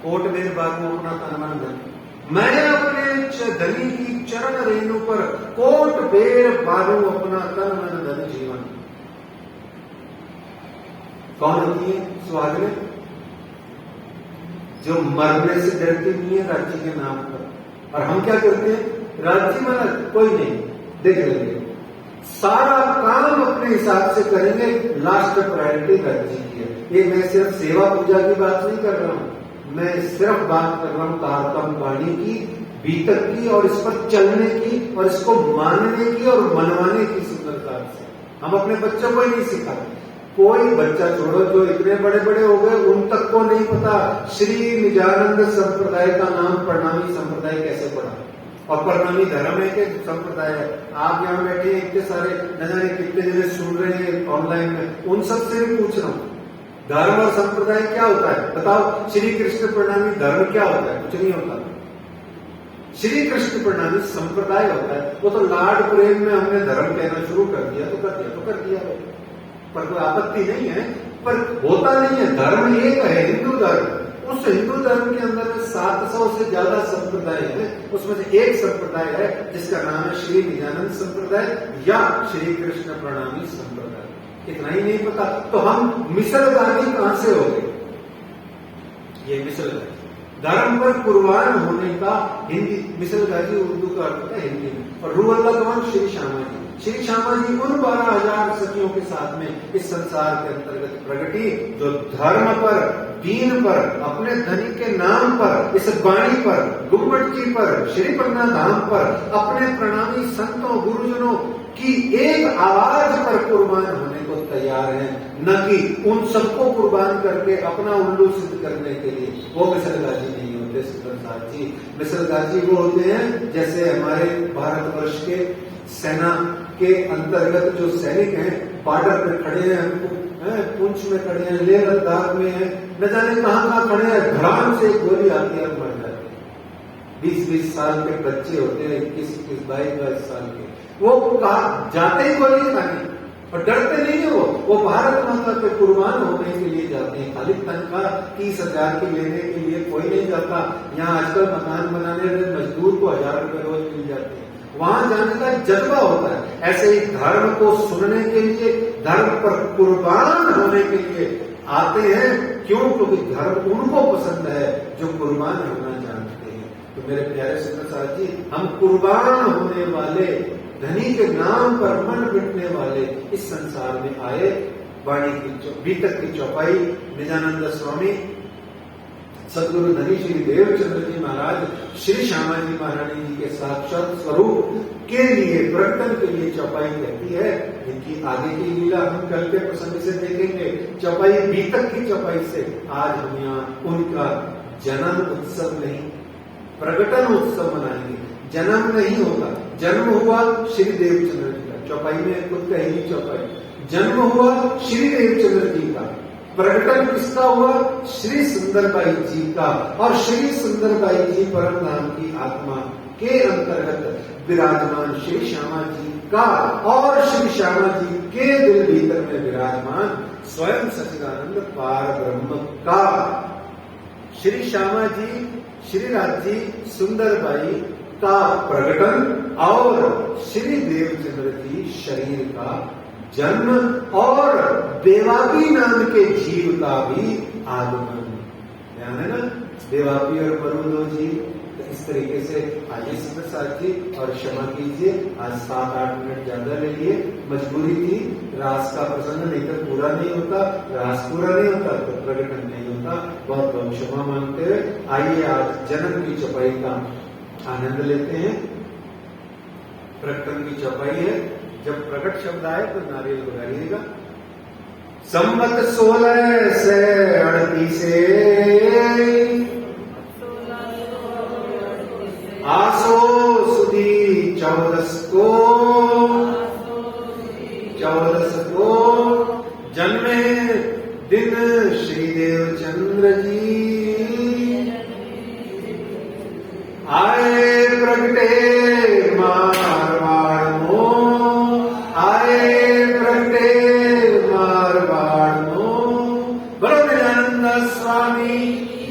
कोट मेरे बाबू अपना तन मन धन, मैं अपने धनी की चरण रेणु पर कोट बेर बारू अपना तन मन धन जीवन। कौन होती है सुहागने? जो मरने से डरती नहीं है राज्य के नाम पर। और हम क्या करते हैं? राज्य में कोई नहीं, देख लेंगे, सारा काम अपने हिसाब से करेंगे, लास्ट प्रायोरिटी राज्य की है। ये मैं सिर्फ सेवा पूजा की बात नहीं कर रहा हूं, मैं सिर्फ बात कर रहा हूं तारतम वाणी की, बीतक की, और इस पर चलने की, और इसको मानने की और मनवाने की सुंदरता से। हम अपने बच्चों को ही नहीं सिखाते। कोई बच्चा छोड़ो जो इतने बड़े बड़े हो गए उन तक को नहीं पता श्री निजानंद संप्रदाय का नाम प्रणामी संप्रदाय कैसे पड़ा। और प्रणामी धर्म है कि संप्रदाय है? आप यहाँ बैठे इतने सारे न जाने कितने जने सुन रहे हैं ऑनलाइन में, उन सब से भी पूछ रहा हूँ धर्म और संप्रदाय क्या होता है? बताओ। श्री कृष्ण प्रणामी धर्म क्या होता है? कुछ नहीं होता। श्री कृष्ण प्रणामी संप्रदाय होता है। वो तो लाड प्रेम में हमने धर्म कहना शुरू कर दिया तो कर दिया पर कोई आपत्ति नहीं है, पर होता नहीं है। धर्म एक है, हिंदू धर्म। उस हिंदू धर्म के अंदर 700 से ज्यादा संप्रदाय है, उसमें से एक संप्रदाय है जिसका नाम है श्री निजानंद संप्रदाय या श्री कृष्ण प्रणामी संप्रदाय। इतना ही नहीं पता तो हम मिसलगाजी कहां से हो गए? ये मिसलगाजी धर्म पर कुर्बान होने का हिंदी, मिसलगाजी उर्दू का अर्थ है हिंदी में। और रू अल्लाह कौन? श्री श्यामा जी। श्री श्यामा जी उन 12,000 सखियों के साथ में इस संसार के अंतर्गत प्रगटी जो धर्म पर, दीन पर, अपने धनी के नाम पर, इस वाणी पर, गुम्मट जी पर, श्री पन्ना धाम पर, अपने प्रणामी संतों गुरुजनों की एक आवाज पर कुर्बान होने को तैयार है, न कि उन सबको कुर्बान करके अपना उल्लू सिद्ध करने के लिए। वो मिसलगाजी नहीं होते सुंदर जी। मिसलगाजी वो होते हैं जैसे हमारे भारतवर्ष के सेना के अंतर्गत जो सैनिक हैं, बॉर्डर पे खड़े हैं, पुंछ में खड़े हैं, लेह लद्दाख में है, न जाने कहां खड़े हैं, धड़ाम से गोली आती है, मर जाते हैं। 20-20 साल के बच्चे होते हैं, 21-22 साल के, वो जाते ही गोली खाने और डरते नहीं है। वो भारत माता पे कुर्बान होने के लिए जाते हैं। खाली तनख्वाह 30,000 की लेने के लिए कोई नहीं जाता। यहाँ आजकल मकान बनाने में मजदूर को 1,000 रुपए रोज मिल जाते हैं, वहां जाने का जज्बा होता है। ऐसे ही धर्म को सुनने के लिए, धर्म पर कुर्बान होने के लिए आते हैं। क्यों? क्योंकि धर्म उनको पसंद है जो कुर्बान होना जानते हैं। तो मेरे प्यारे सुंदर साहब जी, हम कुर्बान होने वाले, धनी के नाम पर मन बिटने वाले इस संसार में आए। वाणी की बीतक की चौपाई निजानंद स्वामी सदगुरु धनी श्री देवचंद्र जी महाराज श्री श्यामा जी महारानी जी के साक्षात स्वरूप के लिए, प्रकटन के लिए चौपाई कहती है। इनकी आगे की लीला हम कल के प्रसंग से देखेंगे। चौपाई बीतक की चौपाई से आज हम यहाँ उनका जन्म उत्सव नहीं, प्रकटन उत्सव मनाएंगे। जन्म नहीं होता, जन्म हुआ श्री देवचंद्र जी का। चौपाई में खुद कहेगी चौपाई, जन्म हुआ श्री देवचंद्र जी का, प्रकटन किसका हुआ? श्री सुंदरबाई जी का। और श्री सुंदरबाई जी परम धाम की आत्मा के अंतर्गत विराजमान श्री श्यामा जी का, और श्री श्यामा जी के दिल भीतर में विराजमान स्वयं सच्चिदानंद पार ब्रह्म का। श्री श्यामा जी, श्री राज्य सुंदरबाई का प्रकटन और श्री देवचंद्र जी शरीर का जन्म और देवापी नाम के जीव का भी आगमन। ध्यान है ना? देवापी और मरुदो जी। तो इस तरीके से आइए सुंदर साथ जी, और क्षमा कीजिए आज 7-8 मिनट ज्यादा ले लिए, मजबूरी थी। रास का प्रसंग नहीं तो पूरा नहीं होता, रास पूरा नहीं होता तो प्रकटन नहीं होता। बहुत बहुत क्षमा मांगते हुए आइए आज जन्म की चौपाई का आनंद लेते हैं। प्रकटन की चौपाई है। जब प्रकट शब्द आए तो नारियल बजाइएगा। संवत 1638 आसो सुदी 14 को जन्मे दिन श्री देवचंद्र जी आए प्रगटे मारवाड़ मो, आए प्रगटे मारवाड़ मो। बोलो नित्यानंद स्वामी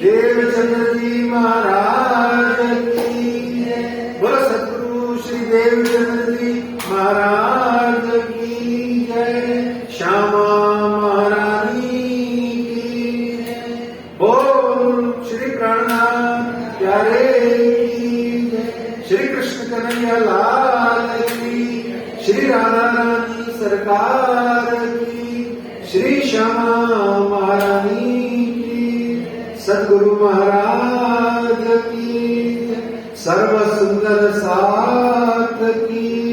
देवचंद्र जी महाराज की जय। बोलो सतगुरु श्री देवचंद्र जी महाराज की जय। श्यामा महारानी की जय। बोल श्री प्राणनाथ प्यारे की जय। श्री कृष्ण कन्हैया लाल की, श्री राधा रानी सरकार की, श्री श्यामा महारानी की, सद्गुरु महाराज की, सर्व सुंदर साथ की।